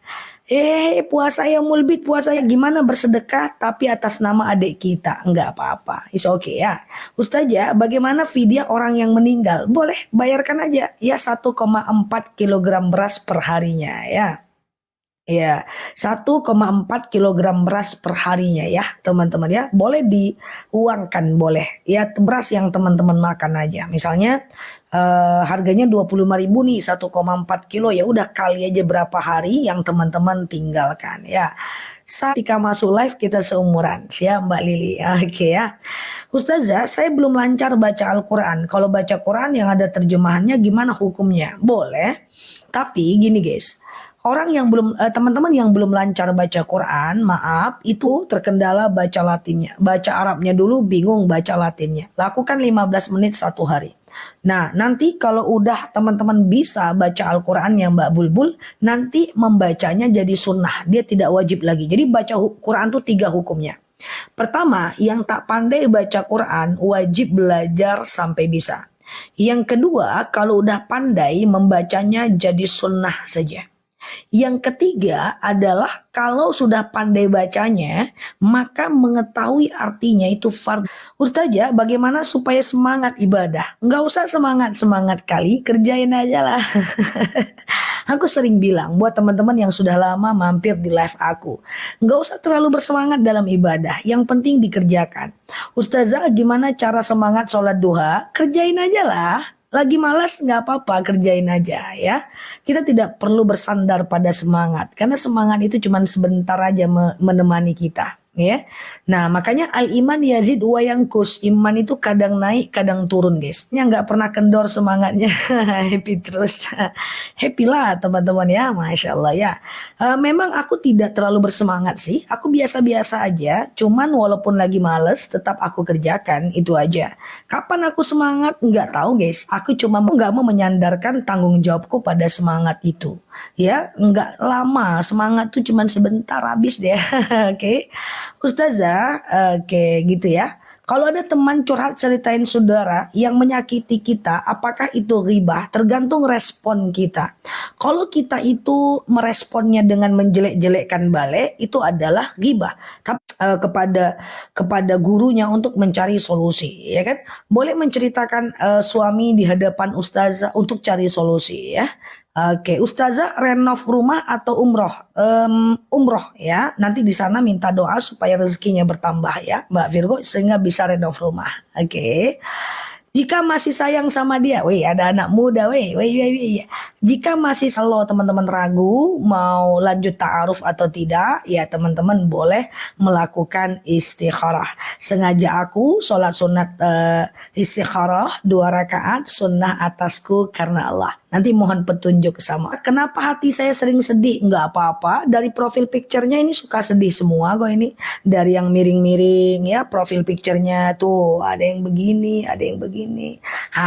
puasa ya mulbit, puasa ya gimana bersedekah tapi atas nama adik kita, nggak apa-apa, is oke ya. Ustazah, bagaimana fidyah orang yang meninggal? Boleh, bayarkan aja ya 1,4 kilogram beras per harinya ya. Ya, 1,4 kilogram beras per harinya ya teman-teman ya. Boleh diuangkan boleh. Ya beras yang teman-teman makan aja. Misalnya harganya 25.000 nih 1,4 kilo. Ya udah kali aja berapa hari yang teman-teman tinggalkan ya. Ketika masuk live kita seumuran. Siap Mbak Lili. Oke ya. Ustazah, saya belum lancar baca Al-Quran. Kalau baca Quran yang ada terjemahannya gimana hukumnya? Boleh. Tapi gini guys. Orang yang belum, teman-teman yang belum lancar baca Quran, maaf, itu terkendala baca Latinnya. Baca Arabnya dulu bingung baca Latinnya. Lakukan 15 menit satu hari. Nah, nanti kalau udah teman-teman bisa baca Al-Quran yang Mbak Bulbul, nanti membacanya jadi sunnah. Dia tidak wajib lagi. Jadi baca Quran itu 3 hukumnya. Pertama, yang tak pandai baca Quran, wajib belajar sampai bisa. Yang kedua, kalau udah pandai membacanya jadi sunnah saja. Yang ketiga adalah kalau sudah pandai bacanya, maka mengetahui artinya itu fardhu. Ustazah, bagaimana supaya semangat ibadah? Nggak usah semangat kali, kerjain aja lah. Aku sering bilang buat teman-teman yang sudah lama mampir di live aku, nggak usah terlalu bersemangat dalam ibadah, yang penting dikerjakan. Ustazah, gimana cara semangat sholat duha? Kerjain aja lah. Lagi malas nggak apa-apa, kerjain aja ya. Kita tidak perlu bersandar pada semangat, karena semangat itu cuma sebentar aja menemani kita ya. Nah makanya al-iman yazid wa yanqus, iman itu kadang naik kadang turun guys. Yang nggak pernah kendor semangatnya. Happy terus. Happy lah teman-teman ya, Masya Allah ya. Memang aku tidak terlalu bersemangat sih, aku biasa-biasa aja. Cuman walaupun lagi males tetap aku kerjakan, itu aja. Kapan aku semangat? Nggak tahu guys. Aku cuma nggak mau menyandarkan tanggung jawabku pada semangat itu. Ya, nggak lama. Semangat tuh cuma sebentar habis deh. Oke. Ustazah, oke gitu ya. Kalau ada teman curhat ceritain saudara yang menyakiti kita, apakah itu ghibah? Tergantung respon kita. Kalau kita itu meresponnya dengan menjelek-jelekkan balik, itu adalah ghibah. Tapi kepada gurunya untuk mencari solusi, ya kan? Boleh menceritakan suami di hadapan ustazah untuk cari solusi, ya. Oke, ustazah renov rumah atau umroh? Umroh ya. Nanti di sana minta doa supaya rezekinya bertambah ya, Mbak Virgo, sehingga bisa renov rumah. Oke. Jika masih sayang sama dia, weh ada anak muda, weh. Jika masih kalau teman-teman ragu mau lanjut ta'aruf atau tidak, ya teman-teman boleh melakukan istikharah. Sengaja aku sholat sunat istikharah 2 rakaat sunnah atasku karena Allah. Nanti mohon petunjuk sama. Kenapa hati saya sering sedih? Nggak apa-apa. Dari profil picture-nya ini suka sedih semua kok ini. Dari yang miring-miring ya profil picture-nya tuh ada yang begini, ada yang begini.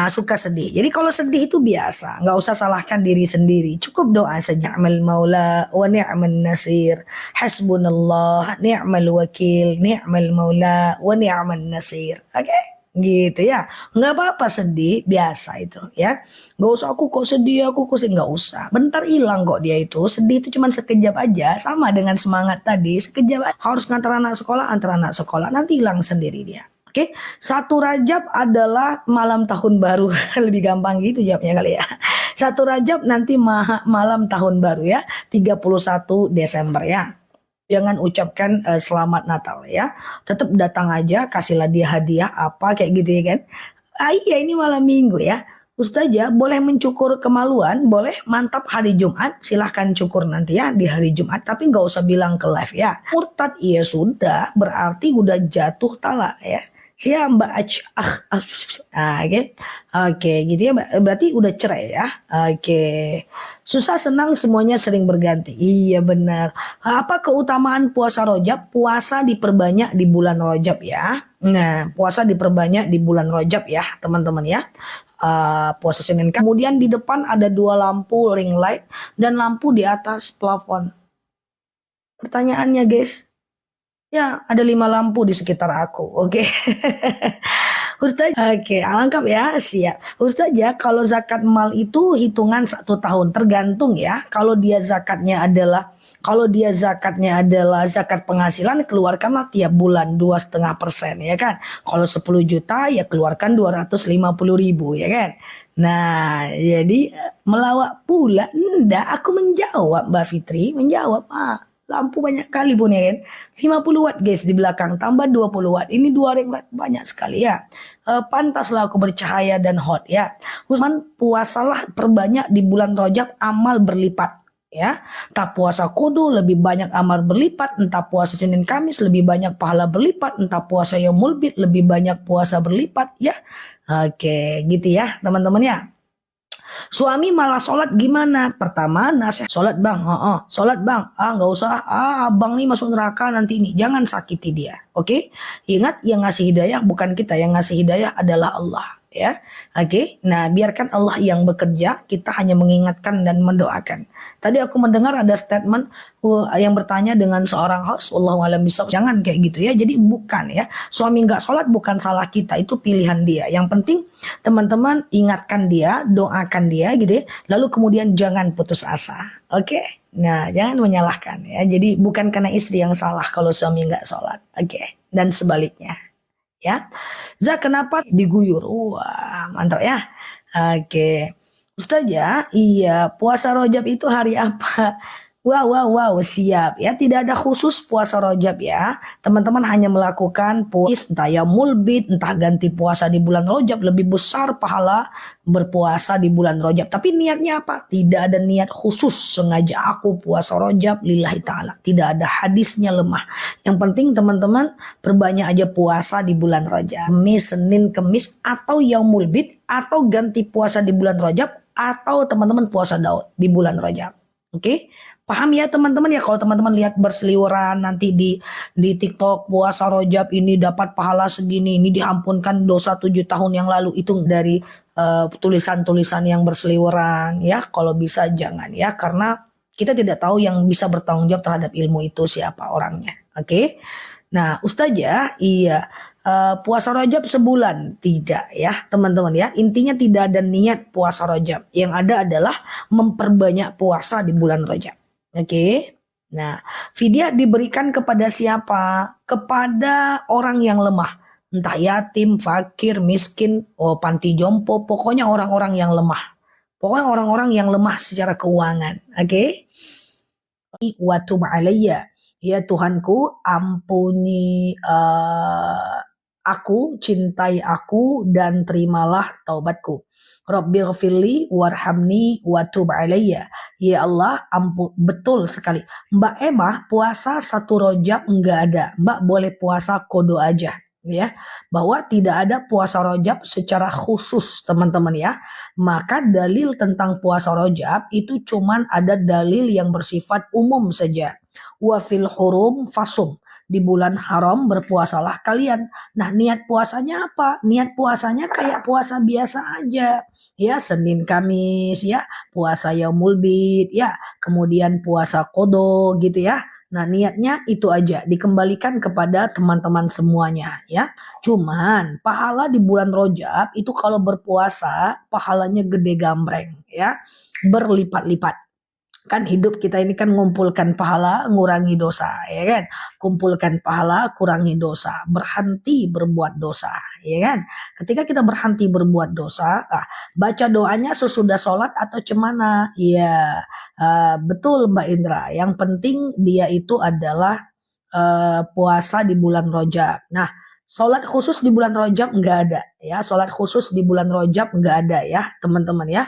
Suka sedih. Jadi kalau sedih itu biasa. Nggak usah salahkan diri sendiri. Cukup doa saja. Ni'mal maula wa ni'mal nasir. Hasbunallah ni'mal wakil ni'mal maula wa ni'mal nasir. Oke? Gitu ya, nggak apa-apa sedih, biasa itu ya. Nggak usah aku kok sedih, aku kok sedih, nggak usah. Bentar hilang kok dia itu. Sedih itu cuma sekejap aja, sama dengan semangat tadi. Sekejap harus ngantar anak sekolah, antar anak sekolah, nanti hilang sendiri dia. Oke, 1 Rajab adalah malam tahun baru. Lebih gampang gitu jawabnya kali ya. 1 Rajab nanti malam tahun baru ya, 31 Desember ya. Jangan ucapkan selamat Natal ya. Tetap datang aja, kasihlah dia hadiah apa kayak gitu ya kan. Iya ini malam minggu ya. Ustazah boleh mencukur kemaluan, boleh mantap hari Jumat, silahkan cukur nanti ya di hari Jumat, tapi nggak usah bilang ke live ya. Murtad iya sudah, berarti udah jatuh talak ya. Siap Mbak oke. Oke, gitu ya berarti udah cerai ya. Oke. Susah senang semuanya sering berganti. Iya benar. Apa keutamaan puasa Rajab? Puasa diperbanyak di bulan Rajab ya. Nah, puasa diperbanyak di bulan Rajab ya, teman-teman ya. Puasa Senin. Kemudian di depan ada 2 lampu ring light dan lampu di atas plafon. Pertanyaannya guys, ya ada 5 lampu di sekitar aku. Oke. Ustaz, oke, lengkap ya, siap. Ustaz ya, kalau zakat mal itu hitungan 1 tahun, tergantung ya. Kalau dia zakatnya adalah zakat penghasilan, keluarkanlah tiap bulan 2,5% ya kan. Kalau 10 juta ya keluarkan 250.000 ya kan. Nah, jadi melawak pula, enggak, aku menjawab Mbak Fitri, menjawab, lampu banyak kali pun ya kan. 50 watt guys di belakang, tambah 20 watt. Ini 2 ring light banyak sekali ya. Pantaslah aku bercahaya dan hot ya. Usman puasalah perbanyak di bulan Rajab amal berlipat ya. Tak puasa kudu lebih banyak amal berlipat, entah puasa Senin Kamis lebih banyak pahala berlipat, entah puasa Yaumul Bid lebih banyak puasa berlipat ya. Oke, gitu ya teman-teman ya. Suami malah sholat gimana? Pertama nasihat, sholat bang, sholat bang, nggak usah, abang nih masuk neraka nanti ini. Jangan sakiti dia, oke? Ingat yang ngasih hidayah bukan kita, yang ngasih hidayah adalah Allah. Ya, oke. Nah, biarkan Allah yang bekerja, kita hanya mengingatkan dan mendoakan. Tadi aku mendengar ada statement yang bertanya dengan seorang host, Wallahu a'lam bishawab. Jangan kayak gitu ya. Jadi bukan ya. Suami nggak sholat bukan salah kita, itu pilihan dia. Yang penting teman-teman ingatkan dia, doakan dia gitu ya. Lalu kemudian jangan putus asa. Oke? Nah, jangan menyalahkan ya. Jadi bukan karena istri yang salah kalau suami nggak sholat. Oke? Dan sebaliknya. Ya. Kenapa diguyur? Wah, mantap ya. Oke. Ustazah, iya, puasa Rajab itu hari apa? Wow, siap ya. Tidak ada khusus puasa Rajab ya. Teman-teman hanya melakukan puasa entah ya mulbit, entah ganti puasa di bulan Rajab, lebih besar pahala berpuasa di bulan Rajab. Tapi niatnya apa? Tidak ada niat khusus sengaja aku puasa Rajab lillahi ta'ala. Tidak ada hadisnya lemah. Yang penting teman-teman perbanyak aja puasa di bulan Rajab. Senin, Kemis atau yaumul bid atau ganti puasa di bulan Rajab atau teman-teman puasa Daud di bulan Rajab. Oke? Paham ya teman-teman ya, kalau teman-teman lihat berseliweran nanti di TikTok puasa Rajab ini dapat pahala segini, ini diampunkan dosa 7 tahun yang lalu, itu dari tulisan-tulisan yang berseliweran ya. Kalau bisa jangan ya, karena kita tidak tahu yang bisa bertanggung jawab terhadap ilmu itu siapa orangnya. Oke? Nah, Ustazah, iya, puasa Rajab sebulan tidak ya teman-teman ya. Intinya tidak ada niat puasa Rajab. Yang ada adalah memperbanyak puasa di bulan Rajab. Oke. Nah, fidyah diberikan kepada siapa? Kepada orang yang lemah. Entah yatim, fakir, miskin, panti jompo, pokoknya orang-orang yang lemah. Pokoknya orang-orang yang lemah secara keuangan. Oke. Wa tub alayya, ya Tuhanku ampuni aku, cintai aku, dan terimalah taubatku. Rabbighfirli warhamni watub alayya. Ya Allah, ampun, betul sekali. Mbak Emma puasa 1 Rajab enggak ada. Mbak boleh puasa kodo aja. Ya, bahwa tidak ada puasa Rajab secara khusus teman-teman ya. Maka dalil tentang puasa Rajab itu cuman ada dalil yang bersifat umum saja. Wa fil hurum fasum, di bulan haram berpuasalah kalian. Nah, niat puasanya apa? Niat puasanya kayak puasa biasa aja. Ya, Senin Kamis ya, puasa Yaumul Bid ya, kemudian puasa Qadha gitu ya. Nah, niatnya itu aja, dikembalikan kepada teman-teman semuanya ya. Cuman pahala di bulan Rajab itu kalau berpuasa pahalanya gede gambreng ya, berlipat-lipat. Kan hidup kita ini kan mengumpulkan pahala, ngurangi dosa, ya kan? Kumpulkan pahala, kurangi dosa, berhenti berbuat dosa, ya kan? Ketika kita berhenti berbuat dosa, baca doanya sesudah sholat atau cemana? Ya, betul Mbak Indra. Yang penting dia itu adalah puasa di bulan Rajab. Nah, sholat khusus di bulan Rajab enggak ada, ya. Sholat khusus di bulan Rajab enggak ada ya, teman-teman ya.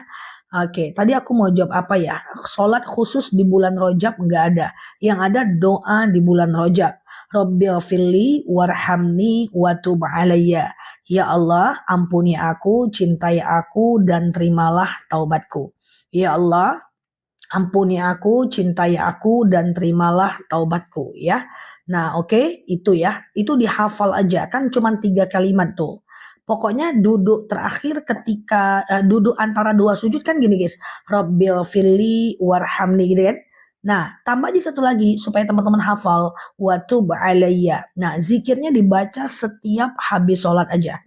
Oke, tadi aku mau jawab apa ya? Sholat khusus di bulan Rajab nggak ada. Yang ada doa di bulan Rajab. Rabbighfirli warhamni watub alayya. Ya Allah, ampuni aku, cintai aku, dan terimalah taubatku. Ya Allah, ampuni aku, cintai aku, dan terimalah taubatku. Ya. Nah, oke, itu ya. Itu dihafal aja. Kan cuma 3 kalimat tuh. Pokoknya duduk terakhir ketika duduk antara 2 sujud kan gini guys. Rabbighfirli warhamni gitu kan. Nah, tambah aja satu lagi supaya teman-teman hafal. Watub alayya. Nah, zikirnya dibaca setiap habis sholat aja.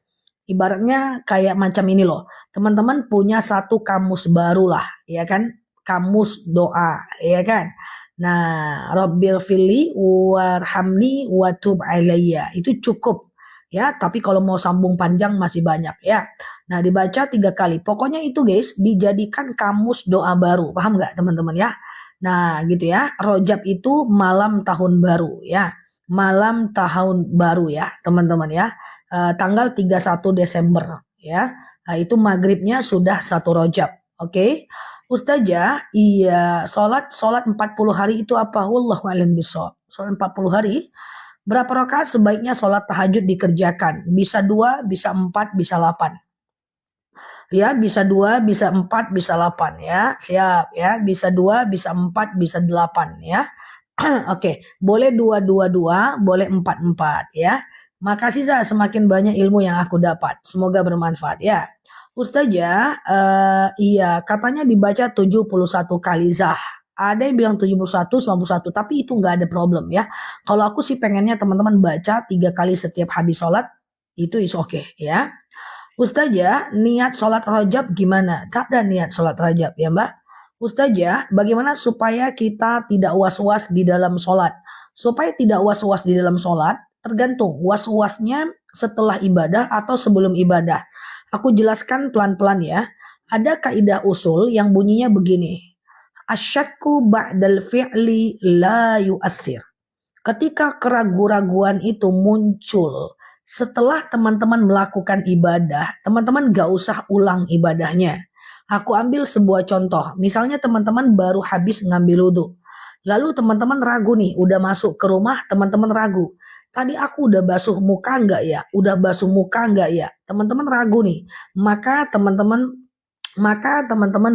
Ibaratnya kayak macam ini loh. Teman-teman punya satu kamus baru lah, ya kan? Kamus doa, ya kan? Nah, Rabbighfirli warhamni watub alayya. Itu cukup. Ya, tapi kalau mau sambung panjang masih banyak ya. Nah, dibaca 3 kali. Pokoknya itu guys, dijadikan kamus doa baru. Paham nggak teman-teman ya? Nah, gitu ya. Rajab itu malam tahun baru ya. Malam tahun baru ya, teman-teman ya. Tanggal 31 Desember ya. Nah, itu maghribnya sudah 1 Rajab. Oke. Ustazah, iya, sholat 40 hari itu apa? Wallahu a'lam bishawab. Sholat 40 hari. Berapa rakaat sebaiknya sholat tahajud dikerjakan? Bisa 2, bisa 4, bisa 8. Ya, bisa 2, bisa 4, bisa 8 ya. Siap ya. Bisa 2, bisa 4, bisa 8 ya. Oke, boleh 2, 2, 2, boleh 4, 4 ya. Makasih Zah, semakin banyak ilmu yang aku dapat. Semoga bermanfaat ya. Ustazah, iya, katanya dibaca 71 kali Zah. Ada yang bilang 71, 91, tapi itu nggak ada problem ya. Kalau aku sih pengennya teman-teman baca 3 kali setiap habis sholat, itu is okay ya. Ustazah, niat sholat Rajab gimana? Tak ada niat sholat Rajab ya Mbak. Ustazah, bagaimana supaya kita tidak was-was di dalam sholat? Supaya tidak was-was di dalam sholat, tergantung was-wasnya setelah ibadah atau sebelum ibadah. Aku jelaskan pelan-pelan ya. Ada kaidah usul yang bunyinya begini. Asyakku ba'dal fi'li la yu'athir. Ketika keraguan-raguan itu muncul setelah teman-teman melakukan ibadah, teman-teman gak usah ulang ibadahnya. Aku ambil sebuah contoh. Misalnya teman-teman baru habis ngambil wudhu. Lalu teman-teman ragu nih, udah masuk ke rumah, teman-teman ragu. Tadi aku udah basuh muka enggak ya? Udah basuh muka enggak ya? Teman-teman ragu nih. Maka teman-teman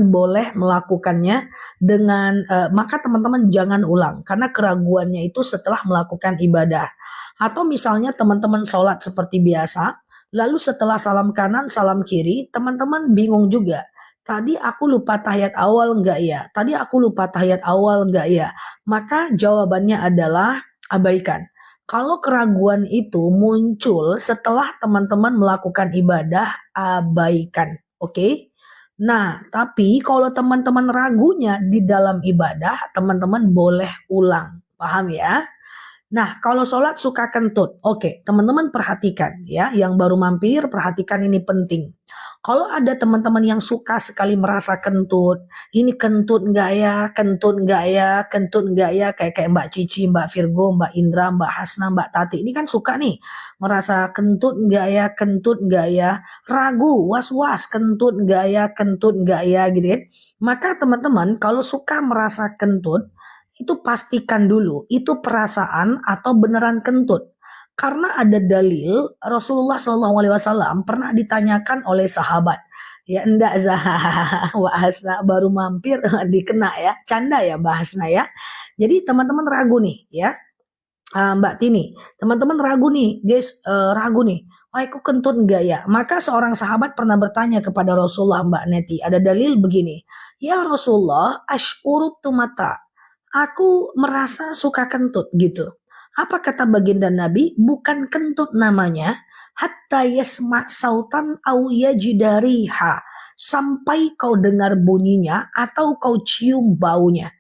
boleh melakukannya dengan maka teman-teman jangan ulang karena keraguannya itu setelah melakukan ibadah. Atau misalnya teman-teman sholat seperti biasa, lalu setelah salam kanan, salam kiri, teman-teman bingung juga. Tadi aku lupa tahiyat awal enggak ya? Tadi aku lupa tahiyat awal enggak ya? Maka jawabannya adalah abaikan. Kalau keraguan itu muncul setelah teman-teman melakukan ibadah, abaikan. Oke? Nah, tapi kalau teman-teman ragunya di dalam ibadah, teman-teman boleh ulang. Paham ya? Nah, kalau sholat suka kentut. Oke, teman-teman perhatikan ya. Yang baru mampir, perhatikan ini penting. Kalau ada teman-teman yang suka sekali merasa kentut, ini kentut nggak ya, kentut nggak ya, kentut nggak ya, kayak kayak Mbak Cici, Mbak Virgo, Mbak Indra, Mbak Hasna, Mbak Tati, ini kan suka nih merasa kentut nggak ya, kentut nggak ya, ragu, was-was, kentut nggak ya, kentut nggak ya, gitu kan. Maka teman-teman kalau suka merasa kentut, itu pastikan dulu itu perasaan atau beneran kentut. Karena ada dalil Rasulullah SAW pernah ditanyakan oleh sahabat. Ya enggak Mbak Hasna baru mampir dikena ya. Canda ya Mbak Hasna ya. Jadi teman-teman ragu nih ya. Mbak Tini, teman-teman ragu nih, guys, ragu nih. Wah, aku kentut enggak ya? Maka seorang sahabat pernah bertanya kepada Rasulullah, Mbak Neti, ada dalil begini. Ya Rasulullah, ash'uru tumata. Aku merasa suka kentut gitu. Apa kata baginda Nabi? Bukan kentut namanya. Hatta yasma' sautan au yajidariha. Sampai kau dengar bunyinya atau kau cium baunya.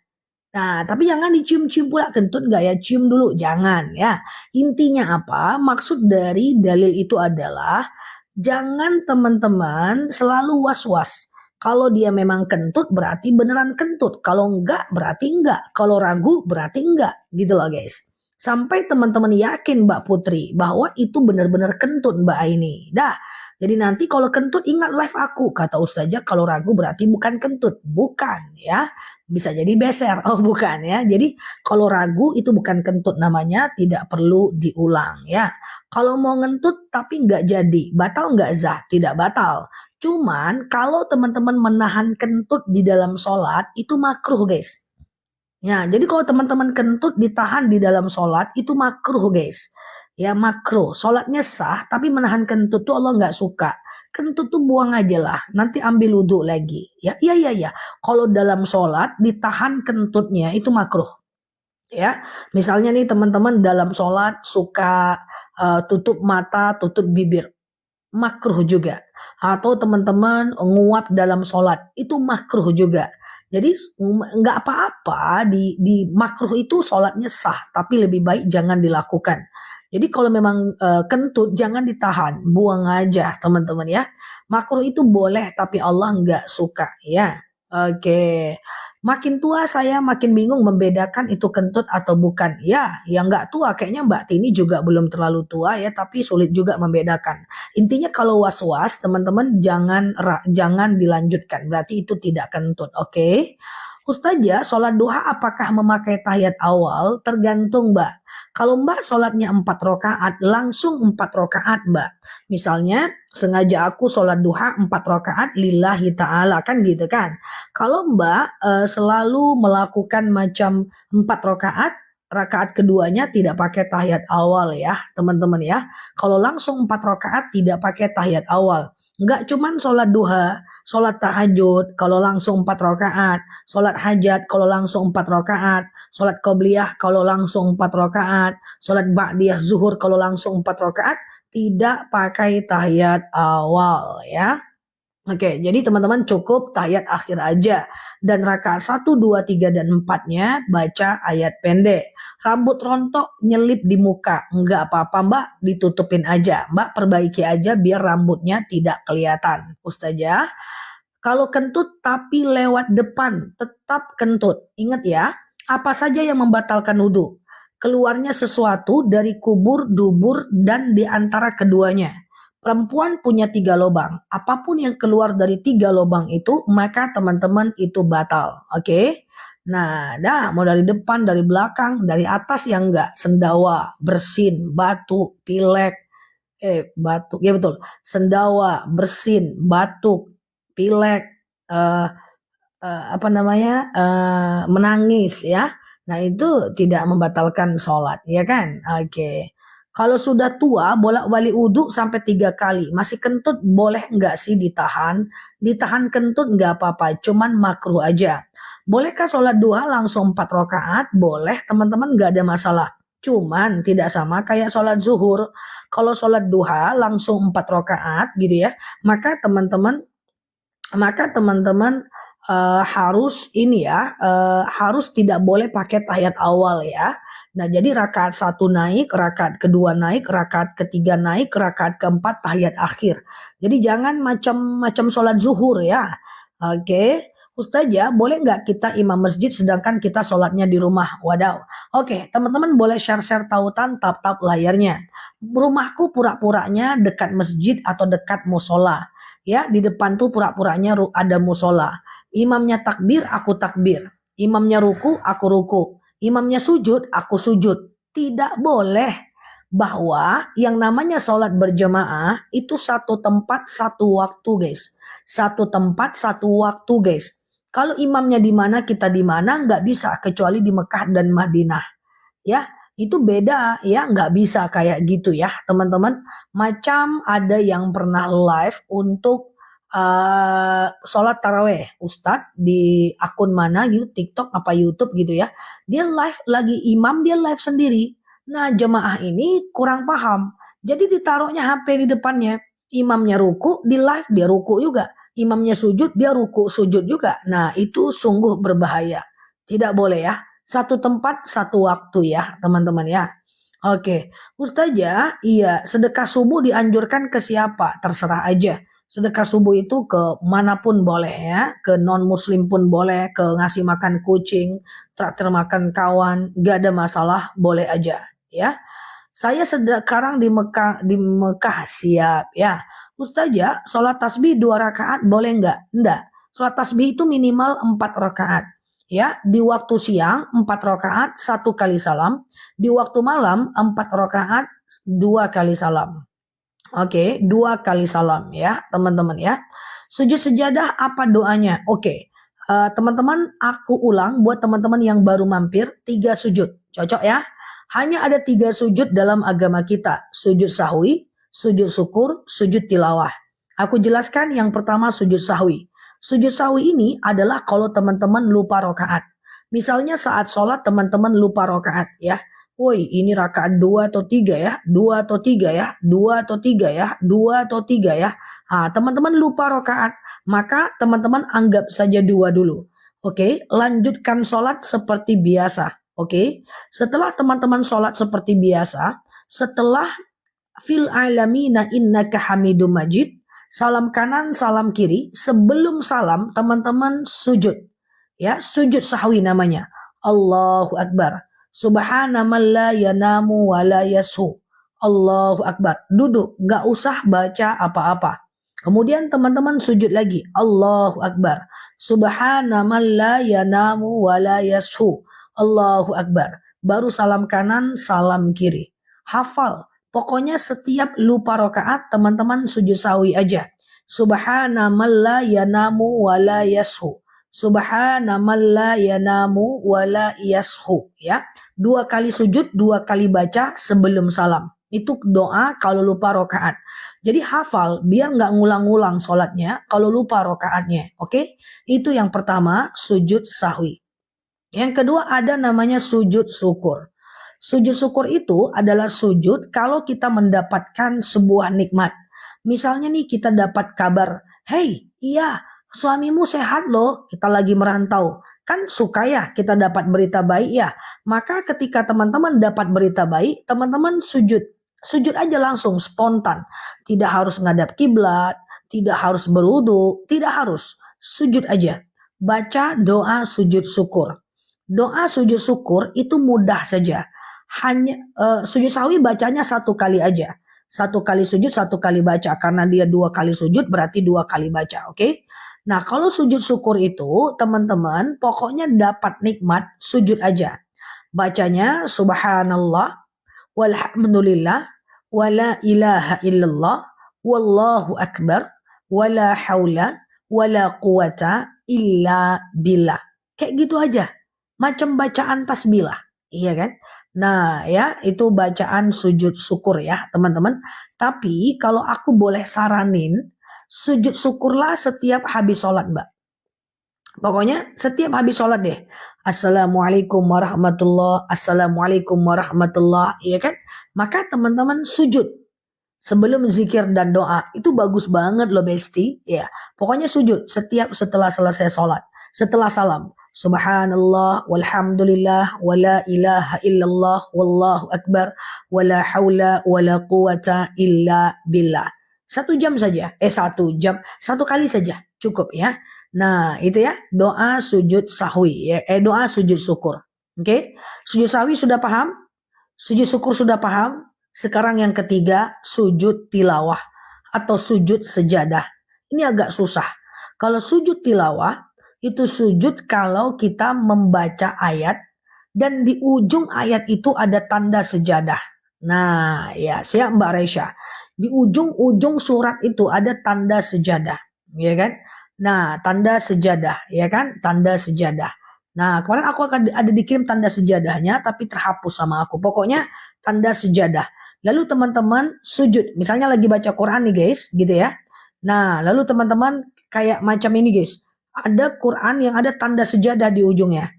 Nah, tapi jangan dicium-cium pula kentut nggak ya? Cium dulu, jangan ya. Intinya apa? Maksud dari dalil itu adalah jangan teman-teman selalu was-was. Kalau dia memang kentut berarti beneran kentut. Kalau enggak berarti enggak. Kalau ragu berarti enggak. Gitu loh guys. Sampai teman-teman yakin Mbak Putri bahwa itu benar-benar kentut Mbak Aini. Dah. Jadi nanti kalau kentut ingat live aku. Kata Ustazah kalau ragu berarti bukan kentut. Bukan ya. Bisa jadi beser. Oh bukan ya. Jadi kalau ragu itu bukan kentut namanya. Tidak perlu diulang ya. Kalau mau ngentut tapi nggak jadi. Batal nggak Zah? Tidak batal. Cuman kalau teman-teman menahan kentut di dalam sholat itu makruh guys. Ya, jadi kalau teman-teman kentut ditahan di dalam sholat itu makruh guys. Ya makruh. Sholatnya sah tapi menahan kentut tuh Allah nggak suka. Kentut tuh buang aja lah. Nanti ambil wudhu lagi. Ya, iya, iya, iya. Kalau dalam sholat ditahan kentutnya itu makruh. Ya, misalnya nih teman-teman dalam sholat suka tutup mata, tutup bibir. Makruh juga. Atau teman-teman nguap dalam sholat. Itu makruh juga. Jadi nggak apa-apa di makruh itu sholatnya sah, tapi lebih baik jangan dilakukan. Jadi kalau memang kentut jangan ditahan, buang aja teman-teman ya. Makruh itu boleh tapi Allah nggak suka ya. Oke. Makin tua saya makin bingung membedakan itu kentut atau bukan. Ya, yang nggak tua kayaknya Mbak Tini juga belum terlalu tua ya, tapi sulit juga membedakan. Intinya kalau was-was teman-teman jangan dilanjutkan. Berarti itu tidak kentut. Oke. Ustazah, sholat duha apakah memakai tahiyat awal? Tergantung Mbak. Kalau Mbak sholatnya 4 rakaat, langsung 4 rakaat Mbak. Misalnya sengaja aku sholat duha 4 rakaat lillahi ta'ala kan gitu kan. Kalau Mbak selalu melakukan macam 4 rakaat, rakaat keduanya tidak pakai tahiyat awal ya teman-teman ya. Kalau langsung 4 rakaat tidak pakai tahiyat awal. Enggak cuman sholat duha, sholat tahajud kalau langsung 4 rakaat, sholat hajat kalau langsung 4 rakaat, sholat qobliyah kalau langsung 4 rakaat, sholat ba'diyah zuhur kalau langsung 4 rakaat, tidak pakai tahiyat awal ya. Oke, jadi teman-teman cukup tahiyat akhir aja. Dan rakaat 1, 2, 3, dan 4-nya baca ayat pendek. Rambut rontok nyelip di muka. Enggak apa-apa Mbak, ditutupin aja. Mbak perbaiki aja biar rambutnya tidak kelihatan. Ustazah, kalau kentut tapi lewat depan, tetap kentut. Ingat ya, apa saja yang membatalkan wudhu? Keluarnya sesuatu dari kubur, dubur, dan di antara keduanya. Perempuan punya 3 lubang. Apapun yang keluar dari 3 lubang itu, maka teman-teman itu batal. Oke? Nah, mau dari depan, dari belakang, dari atas yang enggak. Sendawa, bersin, batuk, pilek. Batuk. Ya betul. Sendawa, bersin, batuk, pilek, menangis ya. Nah, itu tidak membatalkan sholat, ya kan? Oke. Kalau sudah tua, bolak-balik wudhu sampai 3 kali. Masih kentut, boleh nggak sih ditahan? Ditahan kentut nggak apa-apa, cuman makruh aja. Bolehkah sholat duha langsung 4 rakaat? Boleh, teman-teman nggak ada masalah. Cuman tidak sama kayak sholat zuhur. Kalau sholat duha langsung 4 rakaat gitu ya, maka teman-teman harus harus tidak boleh pakai tahiyat awal ya. Nah, jadi rakaat 1 naik, rakaat kedua naik, rakaat ketiga naik, rakaat keempat tahiyat akhir. Jadi jangan macam-macam sholat zuhur ya. Oke. Ustazah, boleh nggak kita imam masjid sedangkan kita sholatnya di rumah? Wadaw. Oke, teman-teman boleh share-share tautan tap-tap layarnya. Rumahku pura-puranya dekat masjid atau dekat musola. Ya, di depan tuh pura-puranya ada musola. Imamnya takbir, aku takbir. Imamnya ruku, aku ruku. Imamnya sujud, aku sujud. Tidak boleh bahwa yang namanya sholat berjamaah itu satu tempat, satu waktu guys. Satu tempat, satu waktu guys. Kalau imamnya di mana, kita di mana, nggak bisa kecuali di Mekah dan Madinah. Ya, itu beda ya, nggak bisa kayak gitu ya teman-teman. Macam ada yang pernah live untuk sholat taraweh Ustadz di akun mana gitu, TikTok apa YouTube gitu ya. Dia live lagi imam, dia live sendiri. Nah, jemaah ini kurang paham. Jadi ditaruhnya HP di depannya. Imamnya ruku, di live dia ruku juga. Imamnya sujud, dia ruku sujud juga. Nah, itu sungguh berbahaya. Tidak boleh ya. Satu tempat, satu waktu ya, teman-teman ya. Oke, Ustazah, iya, sedekah subuh dianjurkan ke siapa? Terserah aja. Sedekah subuh itu ke manapun boleh ya, ke non-muslim pun boleh, ke ngasih makan kucing, traktir makan kawan, gak ada masalah, boleh aja ya. Saya sekarang di Mekah siap ya. Ustazah, sholat tasbih 2 rakaat boleh nggak? Enggak. Sholat tasbih itu minimal 4 rakaat. Ya, di waktu siang 4 rakaat 1 kali salam, di waktu malam 4 rakaat 2 kali salam. Oke, 2 kali salam ya, teman-teman ya. Sujud sejadah apa doanya? Oke. Teman-teman, aku ulang buat teman-teman yang baru mampir, 3 sujud. Cocok ya? Hanya ada 3 sujud dalam agama kita. Sujud sahwi, sujud syukur, sujud tilawah. Aku jelaskan yang pertama sujud sahwi. Sujud sahwi ini adalah kalau teman-teman lupa rakaat. Misalnya saat sholat teman-teman lupa rakaat ya. Woi, ini rakaat 2 atau 3 ya, 2 atau 3 ya, 2 atau 3 ya, 2 atau 3 ya. Nah, teman-teman lupa rakaat, maka teman-teman anggap saja 2 dulu. Oke, lanjutkan sholat seperti biasa. Oke, setelah teman-teman sholat seperti biasa, setelah fil alamina innaka hamidum majid, salam kanan, salam kiri, sebelum salam teman-teman sujud. Ya, sujud sahwi namanya. Allahu Akbar. Subhana man la yanamu wa la yashu. Allahu Akbar. Duduk, nggak usah baca apa-apa. Kemudian teman-teman sujud lagi. Allahu Akbar. Subhana man la yanamu wa la yashu. Allahu Akbar. Baru salam kanan, salam kiri. Hafal. Pokoknya setiap lupa rakaat teman-teman sujud sawi aja. Subhana man la yanamu wa la yashu. Subhana man la yanamu wa la yashu. Ya. 2 kali sujud, 2 kali baca sebelum salam. Itu doa kalau lupa rakaat. Jadi hafal biar nggak ngulang-ngulang sholatnya kalau lupa rakaatnya. Oke? Itu yang pertama, sujud sahwi. Yang kedua ada namanya sujud syukur. Sujud syukur itu adalah sujud kalau kita mendapatkan sebuah nikmat. Misalnya nih kita dapat kabar, hey iya suamimu sehat loh, kita lagi merantau. Kan suka ya kita dapat berita baik ya. Maka ketika teman-teman dapat berita baik, teman-teman sujud. Sujud aja langsung spontan. Tidak harus ngadap kiblat, tidak harus berwudu, tidak harus. Sujud aja. Baca doa sujud syukur. Doa sujud syukur itu mudah saja. Hanya sujud sahwi bacanya 1 kali aja. 1 kali sujud, 1 kali baca. Karena dia 2 kali sujud berarti 2 kali baca. Oke? Nah kalau sujud syukur itu teman-teman pokoknya dapat nikmat sujud aja. Bacanya subhanallah, walhamdulillah, wala ilaha illallah, wallahu akbar, wala haula, wala quwata illa billah. Kayak gitu aja. Macam bacaan tasbih lah, iya kan? Nah ya itu bacaan sujud syukur ya teman-teman. Tapi kalau aku boleh saranin, sujud syukurlah setiap habis sholat mbak. Pokoknya setiap habis sholat deh. Assalamualaikum warahmatullah, assalamualaikum warahmatullah, iya kan? Maka teman-teman sujud sebelum zikir dan doa itu bagus banget loh besti, ya. Pokoknya sujud setiap setelah selesai sholat. Setelah salam, subhanallah walhamdulillah wala ilaha illallah wallahu akbar wala haula wala quwata illa billah. 1 jam saja, 1 jam, 1 kali saja cukup ya. Nah itu ya doa sujud sahwi ya, doa sujud syukur. Oke, sujud sahwi sudah paham, sujud syukur sudah paham. Sekarang yang ketiga sujud tilawah atau sujud sejadah. Ini agak susah. Kalau sujud tilawah itu sujud kalau kita membaca ayat dan di ujung ayat itu ada tanda sejadah. Nah ya siap Mbak Resya. Di ujung-ujung surat itu ada tanda sejadah, ya kan? Nah, tanda sejadah, ya kan? Tanda sejadah. Nah, kemarin aku ada dikirim tanda sejadahnya, tapi terhapus sama aku. Pokoknya tanda sejadah. Lalu teman-teman sujud, misalnya lagi baca Quran nih guys, gitu ya. Nah, lalu teman-teman kayak macam ini guys. Ada Quran yang ada tanda sejadah di ujungnya.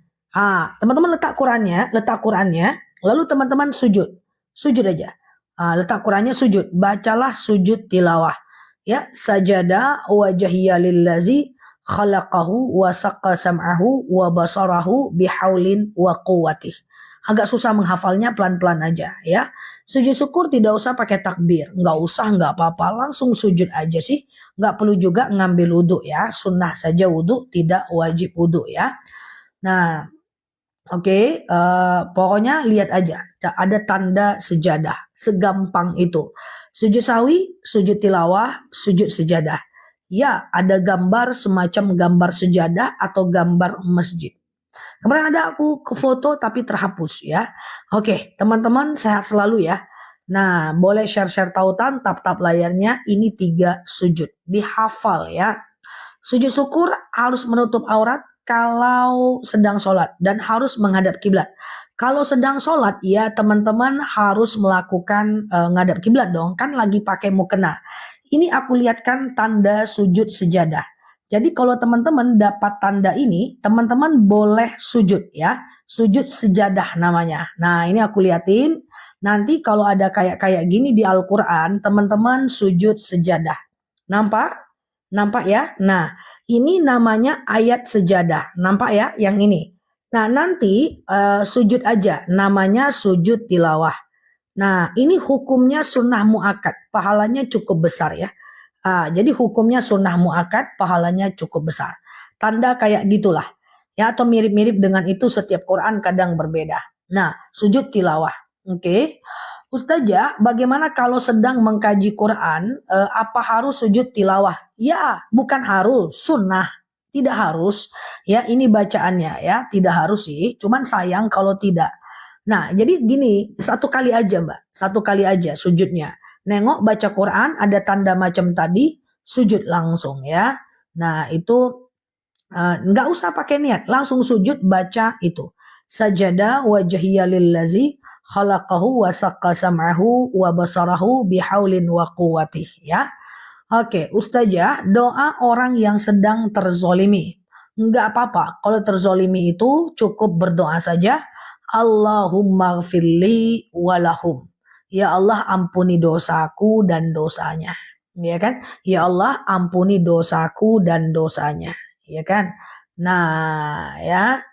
Teman-teman letak Qurannya, lalu teman-teman sujud. Sujud aja. Letak Qurannya sujud. Bacalah sujud tilawah. Ya, sajada wajhiya lillazi khalaqahu wa saqqa sam'ahu wa basarahu bihaulin wa quwwatih. Agak susah menghafalnya, pelan-pelan aja ya. Sujud syukur tidak usah pakai takbir. Nggak apa-apa. Langsung sujud aja sih. Nggak perlu juga ngambil wudhu ya. Sunnah saja wudhu, tidak wajib wudhu ya. Nah, oke, pokoknya lihat aja. Ada tanda sejadah. Segampang itu. Sujud sawi, sujud tilawah, sujud sejadah. Ya, ada gambar semacam gambar sejadah atau gambar masjid. Kemarin ada aku ke foto tapi terhapus ya. Oke, teman-teman sehat selalu ya. Nah, boleh share-share tautan, tap-tap layarnya. Ini 3 sujud. Dihafal ya. Sujud syukur harus menutup aurat kalau sedang sholat dan harus menghadap kiblat. Kalau sedang sholat ya teman-teman harus melakukan ngadap kiblat dong, kan lagi pakai mukena. Ini aku lihatkan tanda sujud sejadah. Jadi kalau teman-teman dapat tanda ini, teman-teman boleh sujud ya. Sujud sejadah namanya. Nah ini aku liatin. Nanti kalau ada kayak gini di Al-Quran, teman-teman sujud sejadah. Nampak? Nampak ya? Nah ini namanya ayat sejadah. Nampak ya yang ini? Nah nanti sujud aja. Namanya sujud tilawah. Nah ini hukumnya sunnah mu'akkad. Pahalanya cukup besar ya. Jadi hukumnya sunnah mu'akkad, pahalanya cukup besar. Tanda kayak gitulah. Ya, atau mirip-mirip dengan itu setiap Quran kadang berbeda. Nah, sujud tilawah. Oke. Ustazah, bagaimana kalau sedang mengkaji Quran, apa harus sujud tilawah? Ya, bukan harus, sunnah. Tidak harus. Ya, ini bacaannya ya, tidak harus sih. Cuman sayang kalau tidak. Nah, jadi gini, 1 kali aja Mbak. 1 kali aja sujudnya. Nengok baca Quran ada tanda macam tadi, sujud langsung ya. Nah itu nggak usah pakai niat, langsung sujud baca itu. Sajada wajhiya lillazi khalaqahu wa saqqa sam'ahu wa basarahu bihaulin wa quwwatih ya. Oke, Ustazah, doa orang yang sedang terzolimi. Nggak apa-apa, kalau terzolimi itu cukup berdoa saja. Allahumma gfirli walahum. Ya Allah ampuni dosaku dan dosanya. Ya kan? Ya Allah ampuni dosaku dan dosanya. Ya kan? Nah ya.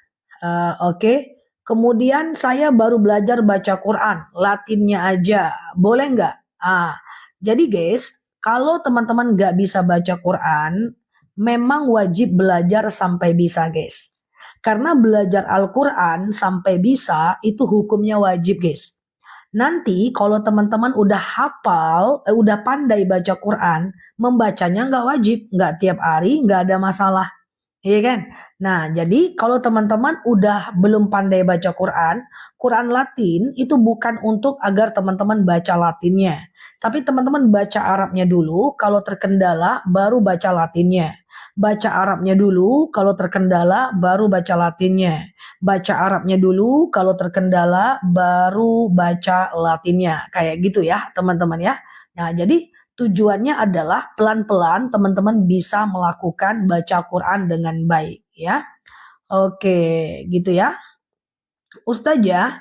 Oke. Kemudian saya baru belajar baca Quran. Latinnya aja. Boleh nggak? Jadi guys. Kalau teman-teman nggak bisa baca Quran. Memang wajib belajar sampai bisa guys. Karena belajar Al-Quran sampai bisa itu hukumnya wajib guys. Nanti kalau teman-teman udah hafal, udah pandai baca Quran, membacanya nggak wajib, nggak tiap hari, nggak ada masalah. Iya kan? Nah, jadi kalau teman-teman udah belum pandai baca Quran, Quran Latin itu bukan untuk agar teman-teman baca Latinnya. Tapi teman-teman baca Arabnya dulu, kalau terkendala baru baca Latinnya. Baca Arabnya dulu, kalau terkendala baru baca Latinnya. Baca Arabnya dulu, kalau terkendala baru baca Latinnya. Kayak gitu ya teman-teman ya. Nah jadi tujuannya adalah pelan-pelan teman-teman bisa melakukan baca Quran dengan baik ya. Oke gitu ya. Ustazah,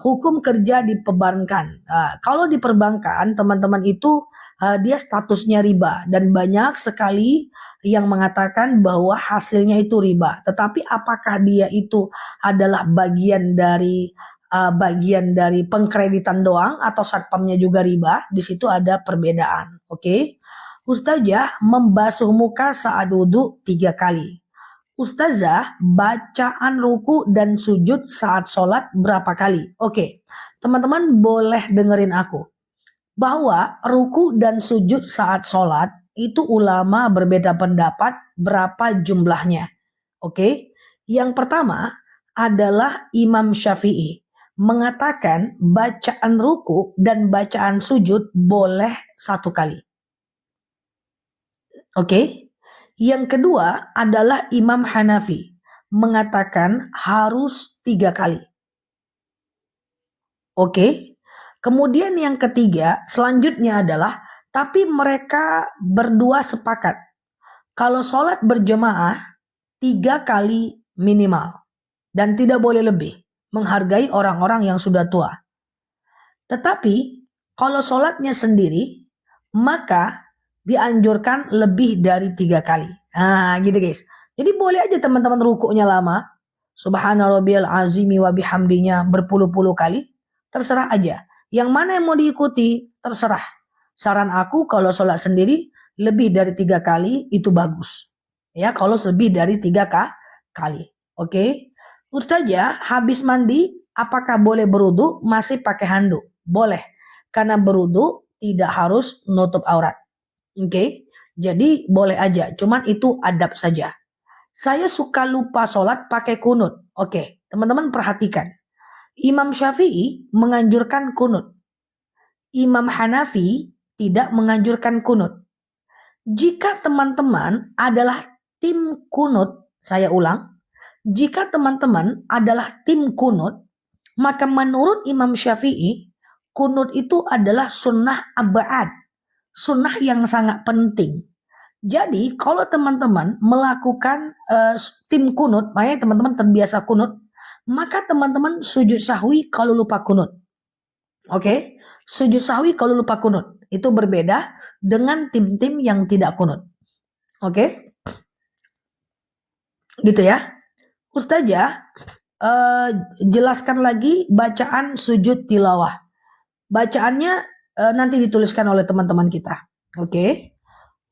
hukum kerja di perbankan. Kalau di perbankan teman-teman itu dia statusnya riba. Dan banyak sekali yang mengatakan bahwa hasilnya itu riba. Tetapi apakah dia itu adalah bagian dari pengkreditan doang atau satpamnya juga riba? Di situ ada perbedaan. Oke. Ustazah membasuh muka saat wudhu 3 kali. Ustazah, bacaan ruku dan sujud saat sholat berapa kali? Oke, teman-teman boleh dengerin aku. Bahwa ruku dan sujud saat sholat itu ulama berbeda pendapat berapa jumlahnya. Oke, yang pertama adalah Imam Syafi'i mengatakan bacaan ruku dan bacaan sujud boleh 1 kali. Oke. Yang kedua adalah Imam Hanafi mengatakan harus 3 kali. Oke. Kemudian yang ketiga selanjutnya adalah tapi mereka berdua sepakat kalau sholat berjemaah 3 kali minimal dan tidak boleh lebih, menghargai orang-orang yang sudah tua. Tetapi kalau sholatnya sendiri maka dianjurkan lebih dari 3 kali. Nah gitu guys. Jadi boleh aja teman-teman rukuknya lama. Subhana rabbiyal azimi wa bihamdinya berpuluh-puluh kali. Terserah aja. Yang mana yang mau diikuti terserah. Saran aku kalau sholat sendiri lebih dari 3 kali itu bagus. Ya kalau lebih dari 3 kali. Oke. Ustazah habis mandi apakah boleh berwudu masih pakai handuk? Boleh. Karena berwudu tidak harus nutup aurat. Oke, jadi boleh aja, cuman itu adab saja. Saya suka lupa sholat pakai kunut. Oke, teman-teman perhatikan. Imam Syafi'i menganjurkan kunut. Imam Hanafi tidak menganjurkan kunut. Jika teman-teman adalah tim kunut, saya ulang. Jika teman-teman adalah tim kunut, maka menurut Imam Syafi'i, kunut itu adalah sunnah abad. Sunnah yang sangat penting. Jadi kalau teman-teman melakukan tim kunut, makanya teman-teman terbiasa kunut, maka teman-teman sujud sahwi kalau lupa kunut. Oke, sujud sahwi kalau lupa kunut. Itu berbeda dengan tim-tim yang tidak kunut. Oke, gitu ya. Ustazah, jelaskan lagi bacaan sujud tilawah. Bacaannya nanti dituliskan oleh teman-teman kita. Oke.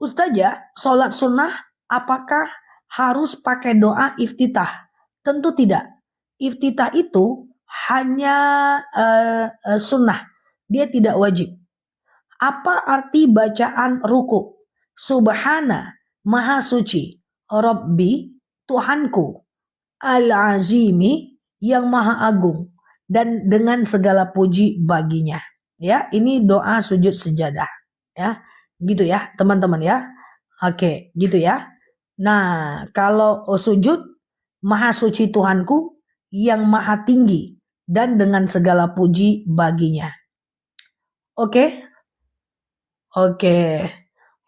Ustazah, sholat sunnah apakah harus pakai doa iftitah? Tentu tidak. Iftitah itu hanya sunnah. Dia tidak wajib. Apa arti bacaan ruku? Subhana, maha suci. Rabbi, Tuhanku. Al-azimi, yang maha agung. Dan dengan segala puji baginya. Ya, ini doa sujud sejadah. Ya, gitu ya, teman-teman ya. Oke, gitu ya. Nah, kalau sujud, maha suci Tuhanku yang maha tinggi dan dengan segala puji baginya. Oke? Oke.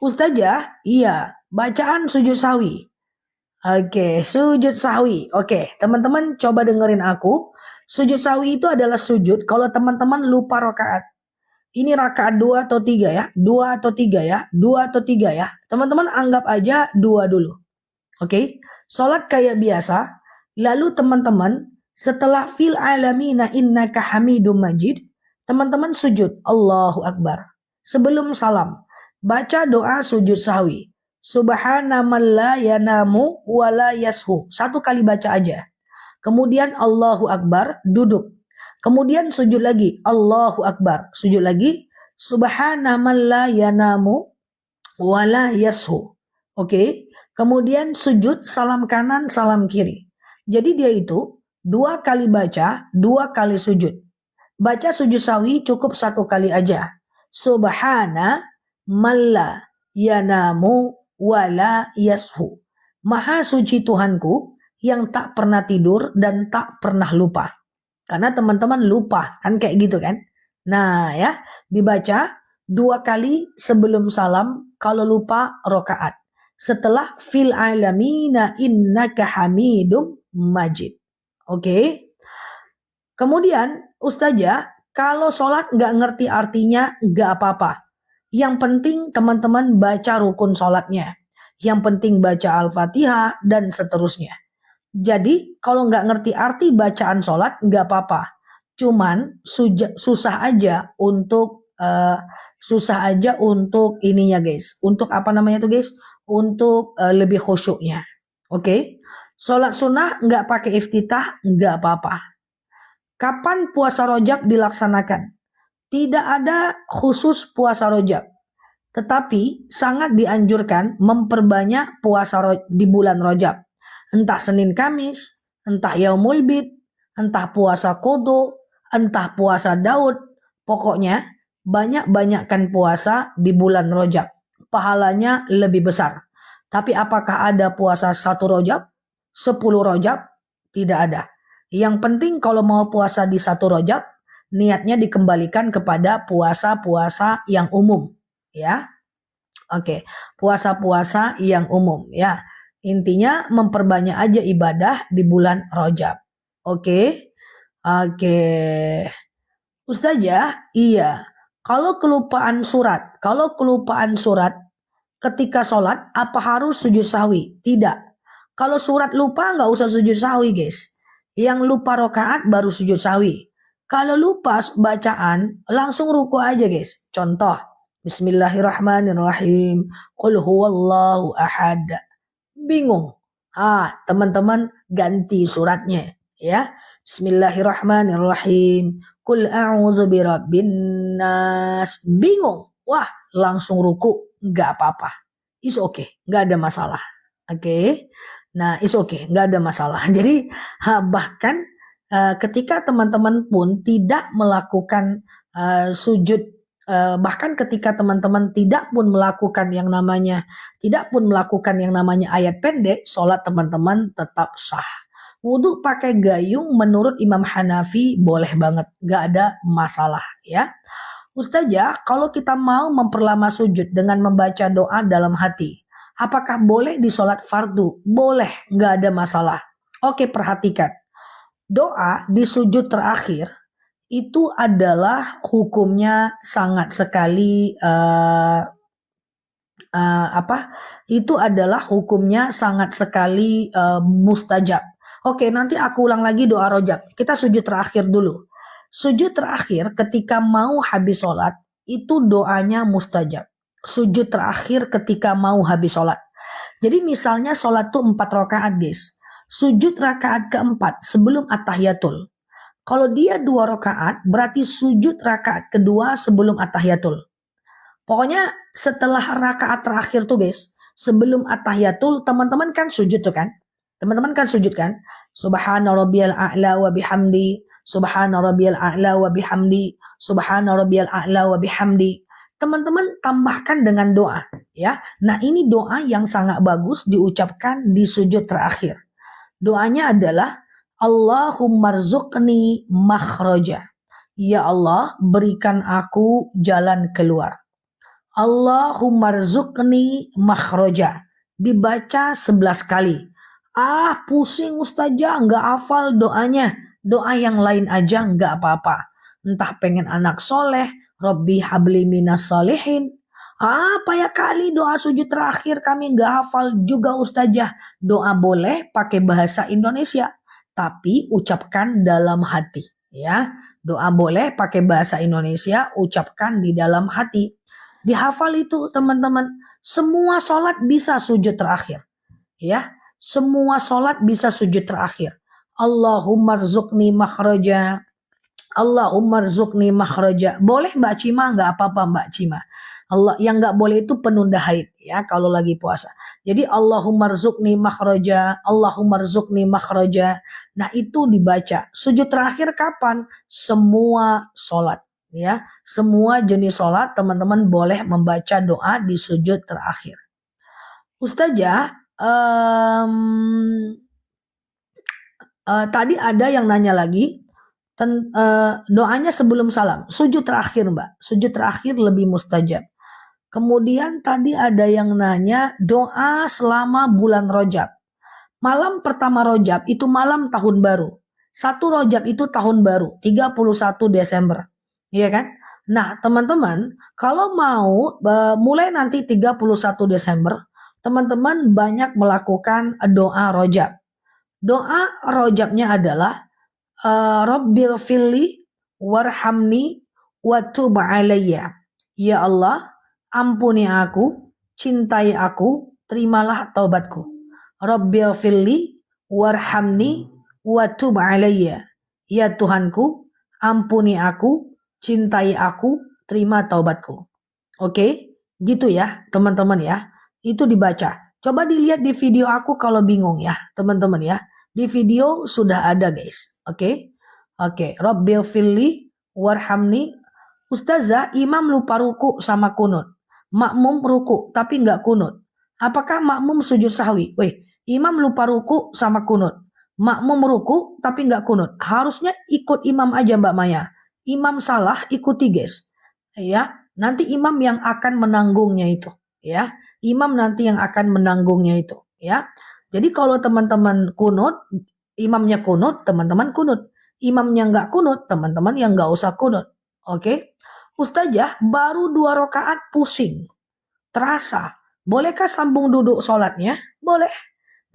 Ustazah, iya, bacaan sujud sahwi. Oke, sujud sahwi. Oke, teman-teman coba dengerin aku. Sujud sahwi itu adalah sujud kalau teman-teman lupa rakaat. Ini rakaat 2 atau 3 ya. 2 atau 3 ya. 2 atau 3 ya. Teman-teman anggap aja 2 dulu. Oke. Sholat kayak biasa. Lalu teman-teman setelah fil alamina innaka hamidum majid. Teman-teman sujud. Allahu Akbar. Sebelum salam. Baca doa sujud sahwi. Subhana man la yanamu wa la yashu. 1 kali baca aja. Kemudian Allahu Akbar. Duduk. Kemudian sujud lagi, Allahu Akbar. Sujud lagi, Subhana man la yanamu wa la yashu. Oke. Kemudian sujud salam kanan, salam kiri. Jadi dia itu 2 kali baca, 2 kali sujud. Baca sujud sahwi cukup 1 kali aja. Subhana man la yanamu wa la yashu. Maha suci Tuhanku yang tak pernah tidur dan tak pernah lupa. Karena teman-teman lupa, kan kayak gitu kan. Nah ya, dibaca 2 kali sebelum salam kalau lupa rokaat. Setelah fil alamina innaka hamidum majid. Oke. Kemudian Ustazah, kalau sholat nggak ngerti artinya nggak apa-apa. Yang penting teman-teman baca rukun sholatnya. Yang penting baca Al-Fatihah dan seterusnya. Jadi kalau nggak ngerti arti bacaan sholat nggak apa-apa. Cuman susah aja untuk ininya guys. Untuk apa namanya tuh guys? Untuk lebih khusyuknya. Oke? Sholat sunnah nggak pakai iftitah nggak apa-apa. Kapan puasa Rajab dilaksanakan? Tidak ada khusus puasa Rajab. Tetapi sangat dianjurkan memperbanyak puasa di bulan Rajab. Entah Senin Kamis, entah Yaumul Bid, entah puasa Qadha, entah puasa Daud. Pokoknya banyak-banyakkan puasa di bulan Rajab. Pahalanya lebih besar. Tapi apakah ada puasa 1 Rajab? 10 Rajab? Tidak ada. Yang penting kalau mau puasa di 1 Rajab, niatnya dikembalikan kepada puasa-puasa yang umum. Ya, oke, puasa-puasa yang umum ya. Intinya memperbanyak aja ibadah di bulan Rajab. Oke. Ustazah, iya. Kalau kelupaan surat ketika sholat, apa harus sujud sahwi? Tidak. Kalau surat lupa nggak usah sujud sahwi guys. Yang lupa rokaat baru sujud sahwi. Kalau lupa bacaan, langsung ruku aja guys. Contoh, Bismillahirrahmanirrahim. Qul huwallahu ahad. Bingung. Teman-teman ganti suratnya ya. Bismillahirrahmanirrahim. Qul a'udzu birabbin nas. Bingung. Wah, langsung ruku. Nggak apa-apa. It's okay. Nggak ada masalah. Oke. Nah, it's okay. Nggak ada masalah. Jadi bahkan ketika teman-teman pun tidak melakukan sujud, bahkan ketika teman-teman tidak pun melakukan yang namanya ayat pendek, sholat teman-teman tetap sah. Wudhu pakai gayung menurut Imam Hanafi boleh banget, nggak ada masalah ya. Ustazah, kalau kita mau memperlama sujud dengan membaca doa dalam hati, apakah boleh di sholat fardu? Boleh, nggak ada masalah. Oke, perhatikan. Doa di sujud terakhir itu adalah hukumnya sangat sekali mustajab. Oke, nanti aku ulang lagi doa rojab. Kita sujud terakhir dulu. Sujud terakhir ketika mau habis sholat itu doanya mustajab. Sujud terakhir ketika mau habis sholat. Jadi misalnya sholat tuh 4 rakaat guys. Sujud rakaat keempat sebelum at-tahiyatul. Kalau dia 2 rakaat berarti sujud rakaat kedua sebelum at-tahiyatul. Pokoknya setelah rakaat terakhir tuh guys, sebelum at-tahiyatul teman-teman kan sujud tuh kan? Teman-teman kan sujud kan? Subhana rabbiyal a'la wa bihamdi, subhana rabbiyal a'la wa bihamdi, subhana rabbiyal a'la wa bihamdi. Teman-teman tambahkan dengan doa ya. Nah, ini doa yang sangat bagus diucapkan di sujud terakhir. Doanya adalah Allahumma rzuqni makhraja. Ya Allah, berikan aku jalan keluar. Allahumma rzuqni makhraja. Dibaca 11 kali. Pusing ustazah, nggak hafal doanya. Doa yang lain aja nggak apa-apa. Entah pengen anak soleh, Rabbi habli minas solihin. Banyak kali doa sujud terakhir kami nggak hafal juga ustazah. Doa boleh pakai bahasa Indonesia, tapi ucapkan dalam hati. Ya, doa boleh pakai bahasa Indonesia, ucapkan di dalam hati. Dihafal itu teman-teman. Semua sholat bisa sujud terakhir. Ya, semua sholat bisa sujud terakhir. Allahumma rzuqni makhraja. Allahumma rzuqni makhraja. Boleh Mbak Cima, nggak apa-apa Mbak Cima. Allah yang nggak boleh itu penunda haid ya kalau lagi puasa. Jadi Allahumma rzuqni makhraja, Allahumma rzuqni makhraja. Nah, itu dibaca. Sujud terakhir kapan? Semua sholat ya. Semua jenis sholat teman-teman boleh membaca doa di sujud terakhir. Ustazah, tadi ada yang nanya lagi doanya sebelum salam. Sujud terakhir Mbak. Sujud terakhir lebih mustajab. Kemudian tadi ada yang nanya doa selama bulan Rajab. Malam pertama Rajab itu malam tahun baru. 1 Rajab itu tahun baru, 31 Desember. Iya kan? Nah, teman-teman, kalau mau mulai nanti 31 Desember, teman-teman banyak melakukan doa rojab. Doa rojabnya adalah Rabbil fili warhamni wa tub alayya. Ya Allah, ampuni aku, cintai aku, terimalah taubatku. Rabbil fili warhamni wa tub alayya. Ya Tuhanku, ampuni aku, cintai aku, terima taubatku. Oke, gitu ya teman-teman ya. Itu dibaca. Coba dilihat di video aku kalau bingung ya teman-teman ya. Di video sudah ada guys. Oke. Oke. Rabbil fili warhamni. Ustazah, imam lupa ruku sama kunut. Makmum ruku tapi nggak kunut. Apakah makmum sujud sahwi? Wih, imam lupa ruku sama kunut. Makmum ruku tapi nggak kunut. Harusnya ikut imam aja Mbak Maya. Imam salah ikuti guys. Ya, nanti imam yang akan menanggungnya itu. Ya, imam nanti yang akan menanggungnya itu. Ya, jadi kalau teman-teman kunut, imamnya kunut, teman-teman kunut. Imamnya nggak kunut, teman-teman yang nggak usah kunut. Oke? Ustazah, baru 2 rakaat pusing. Terasa. Bolehkah sambung duduk sholatnya? Boleh.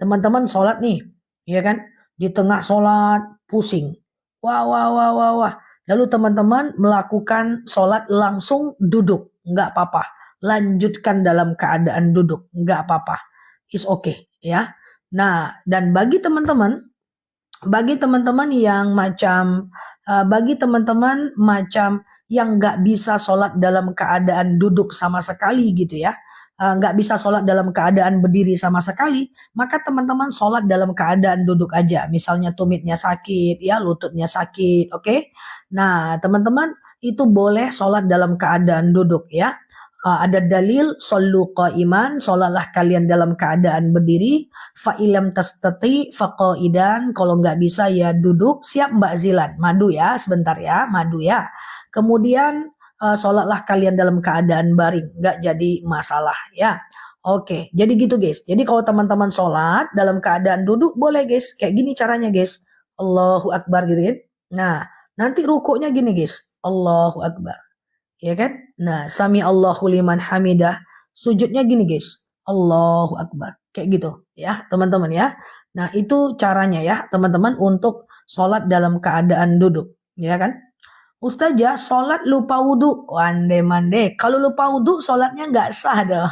Teman-teman sholat nih. Ya kan? Di tengah sholat pusing. Wah, wah, wah, wah, wah. Lalu teman-teman melakukan sholat langsung duduk. Nggak apa-apa. Lanjutkan dalam keadaan duduk. Nggak apa-apa. It's okay. Ya. Nah, dan bagi teman-teman yang macam yang nggak bisa sholat dalam keadaan duduk sama sekali gitu ya, nggak bisa sholat dalam keadaan berdiri sama sekali, maka teman-teman sholat dalam keadaan duduk aja. Misalnya tumitnya sakit, ya lututnya sakit, oke? Nah, teman-teman itu boleh sholat dalam keadaan duduk ya. Ada dalil shollu qaiman, sholatlah kalian dalam keadaan berdiri. Fa ilam tastati faqaidan, kalau nggak bisa ya duduk. Siap Mbak Zilan, madu ya sebentar ya, madu ya. Kemudian sholatlah kalian dalam keadaan baring, nggak jadi masalah ya. Oke, jadi gitu guys. Jadi kalau teman-teman sholat dalam keadaan duduk boleh guys, kayak gini caranya guys. Allahu Akbar gitu kan. Nah, nanti rukuknya gini guys. Allahu Akbar. Ya kan? Nah, sami Allahu liman hamidah. Sujudnya gini guys. Allahu Akbar. Kayak gitu ya teman-teman ya. Nah, itu caranya ya teman-teman untuk sholat dalam keadaan duduk. Ya kan? Ustazah, sholat lupa wudhu. Wande mande. Kalau lupa wudhu, sholatnya nggak sah dong.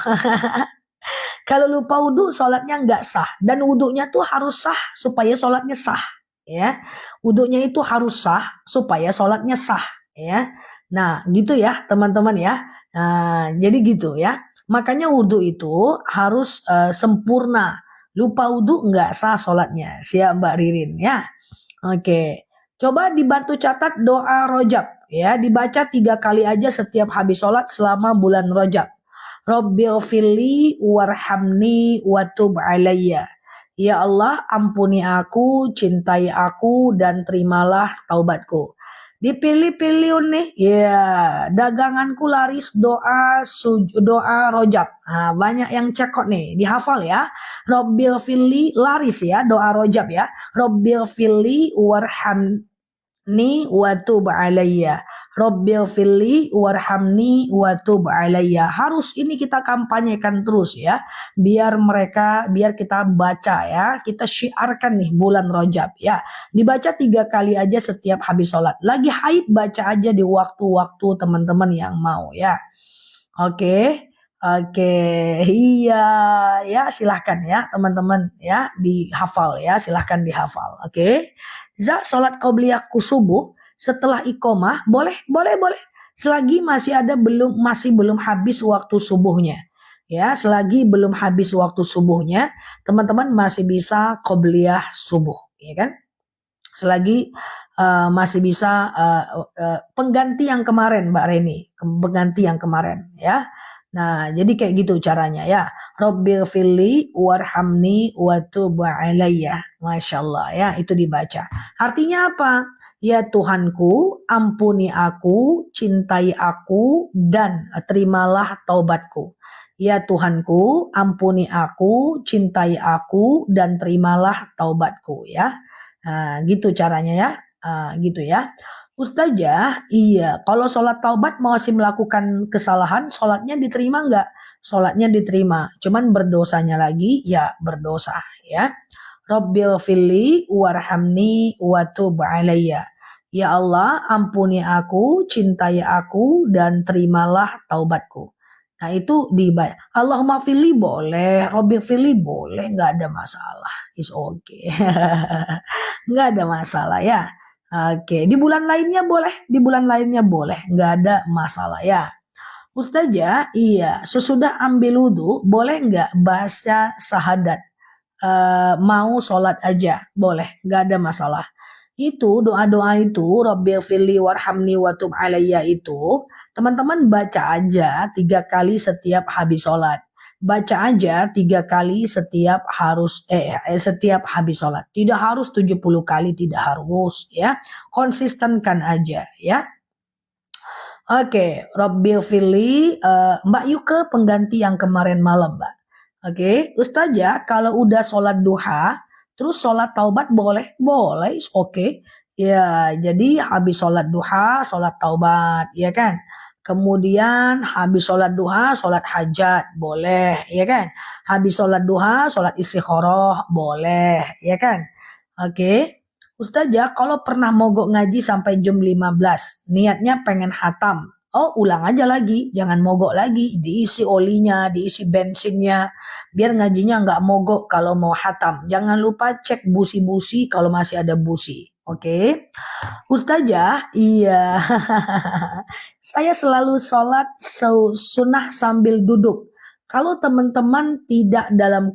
Kalau lupa wudhu, sholatnya nggak sah. Dan wudhunya tuh harus sah supaya sholatnya sah. Ya, wudhunya itu harus sah supaya sholatnya sah. Ya, nah gitu ya teman-teman ya. Nah, jadi gitu ya. Makanya wudhu itu harus sempurna. Lupa wudhu nggak sah sholatnya. Siap Mbak Ririn ya. Oke. Coba dibantu catat doa rojab ya, dibaca 3 kali aja setiap habis sholat selama bulan rojab. Rabbil fili warhamni watub alayya. Ya Allah, ampuni aku, cintai aku, dan terimalah taubatku. Dipilih-pilih nih, ya daganganku laris doa rojab. Nah, banyak yang cekot nih, dihafal ya. Rabbil fili laris ya, doa rojab ya. Rabbil fili warhamni watub alayya. Rabbil fili warhamni watub alayya. Harus ini kita kampanyekan terus ya. Biar kita baca ya. Kita syiarkan nih bulan Rajab ya. Dibaca 3 kali aja setiap habis sholat. Lagi haid baca aja di waktu-waktu teman-teman yang mau ya. Oke. Iya ya, silahkan ya teman-teman ya dihafal ya, silahkan dihafal. Oke. Sholat qobliyahku subuh setelah iqomah boleh. Selagi masih belum habis waktu subuhnya. Ya, selagi belum habis waktu subuhnya, teman-teman masih bisa qobliyah subuh, ya kan? Selagi masih bisa pengganti yang kemarin Mbak Reni, pengganti yang kemarin ya. Nah, jadi kayak gitu caranya ya. Rabbil fili warhamni watub alayya. Masya Allah ya, itu dibaca. Artinya apa? Ya Tuhanku, ampuni aku, cintai aku, dan terimalah taubatku. Ya Tuhanku, ampuni aku, cintai aku, dan terimalah taubatku ya. Nah, gitu caranya ya. Gitu ya. Ustazah, iya. Kalau sholat taubat masih melakukan kesalahan, sholatnya diterima nggak? Sholatnya diterima. Cuman berdosanya lagi, ya berdosa. Ya. Rabbil fili warhamni watub alayya. Ya Allah, ampuni aku, cintai aku, dan terimalah taubatku. Nah itu dibayar. Allahumma fili boleh, Rabbil fili boleh, nggak ada masalah. It's okay. Nggak ada masalah ya. Oke, di bulan lainnya boleh, di bulan lainnya boleh, nggak ada masalah ya. Ustazah, iya, sesudah ambil wudhu, boleh nggak baca syahadat? Mau sholat aja, boleh, nggak ada masalah. Itu doa-doa itu, Rabbighfirli warhamni watub alayya itu, teman-teman baca aja 3 kali setiap habis sholat. Baca aja 3 kali setiap habis sholat. Tidak harus 70 kali, tidak harus ya. Konsistenkan aja ya. Oke, Rabbighfirli, Mbak Yuke pengganti yang kemarin malam, Mbak. Oke, Ustazah, kalau udah sholat duha, terus sholat taubat boleh? Boleh, oke. Ya, jadi habis sholat duha, sholat taubat, ya kan? Kemudian habis sholat duha, sholat hajat, boleh, ya kan? Habis sholat duha, sholat istikharah, boleh, ya kan? Oke. Ustazah, kalau pernah mogok ngaji sampai jam 15, niatnya pengen hatam. Oh, ulang aja lagi, jangan mogok lagi, diisi olinya, diisi bensinnya, biar ngajinya nggak mogok kalau mau hatam. Jangan lupa cek busi-busi kalau masih ada busi. Oke. Ustazah, iya. Saya selalu sholat sunnah sambil duduk. Kalau teman-teman tidak dalam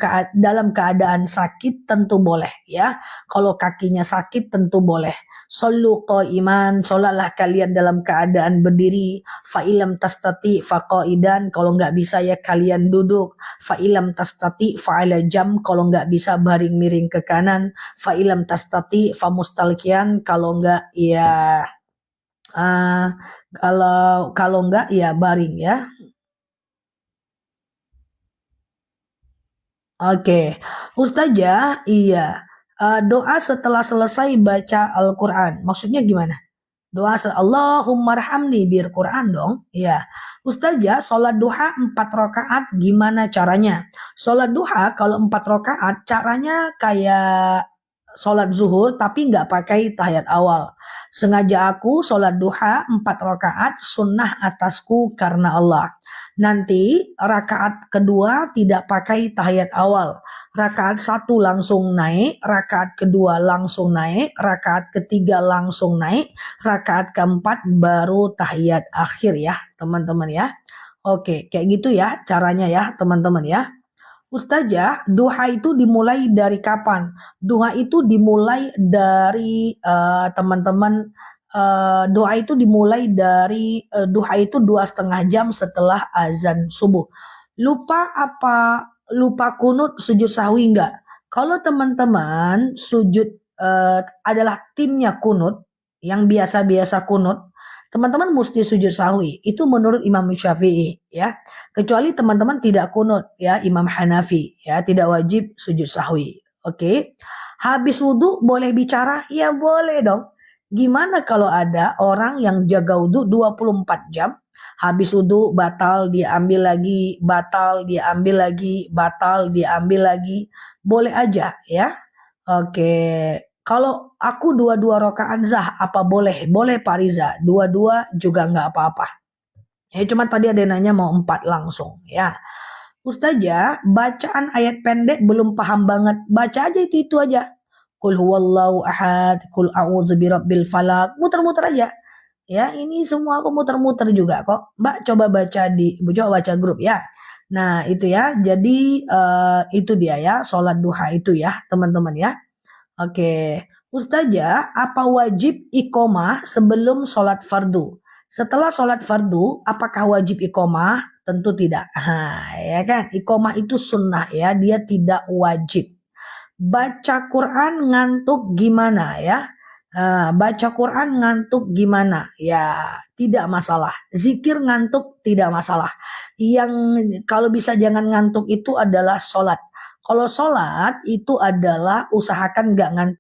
keadaan sakit tentu boleh ya. Kalau kakinya sakit tentu boleh. Shollu qa'iman, sholatlah kalian dalam keadaan berdiri. Fa'ilam tastati faqaidan, kalau nggak bisa ya kalian duduk. Fa'ilam tastati fa'ala jam, kalau nggak bisa baring miring ke kanan. Fa'ilam tastati famustalkian, kalau nggak ya kalau nggak ya baring ya. Oke, Ustazah, iya. Doa setelah selesai baca Al-Quran, maksudnya gimana? Doa Allahumma rahamni biar Quran dong. Iya. Ustazah, sholat duha 4 rakaat gimana caranya? Sholat duha kalau 4 rakaat caranya kayak sholat zuhur tapi nggak pakai tahiyat awal. Sengaja aku sholat duha 4 rakaat sunnah atasku karena Allah. Nanti rakaat kedua tidak pakai tahiyat awal. Rakaat 1 langsung naik, rakaat kedua langsung naik, rakaat ketiga langsung naik, rakaat keempat baru tahiyat akhir ya teman-teman ya. Oke, kayak gitu ya caranya ya teman-teman ya. Ustazah, duha itu dimulai dari kapan? Duha itu dimulai dari teman-teman. Doa itu dimulai dari duha itu 2,5 jam setelah azan subuh. Lupa kunut sujud sahwi enggak? Kalau teman-teman sujud adalah timnya kunut, yang biasa-biasa kunut, teman-teman mesti sujud sahwi. Itu menurut Imam Syafi'i ya. Kecuali teman-teman tidak kunut ya, Imam Hanafi ya, tidak wajib sujud sahwi. Oke. Habis wudhu boleh bicara? Ya boleh dong. Gimana kalau ada orang yang jaga wudhu 24 jam, habis wudhu batal, dia ambil lagi, batal, dia ambil lagi, batal, dia ambil lagi. Boleh aja ya. Oke. Kalau aku 2 rakaat zah, apa boleh? Boleh Pak Riza. 2 juga nggak apa-apa. Ya cuma tadi ada yang nanya mau 4 langsung ya. Ustazah, bacaan ayat pendek belum paham banget. Baca aja itu aja. Qul huwallahu ahad, qul a'udzu birabbil falaq. Muter-muter aja. Ya, ini semua aku muter-muter juga kok. Mbak coba baca grup ya. Nah, itu ya. Jadi itu dia ya, sholat duha itu ya, teman-teman ya. Oke. Ustazah, apa wajib iqomah sebelum sholat fardu? Setelah sholat fardu, apakah wajib iqomah? Tentu tidak. Ya kan? Iqomah itu sunnah ya, dia tidak wajib. Baca Quran ngantuk gimana ya? Baca Quran ngantuk gimana? Ya, tidak masalah. Zikir ngantuk tidak masalah. Yang kalau bisa jangan ngantuk itu adalah sholat. Kalau sholat itu adalah usahakan nggak ngantuk.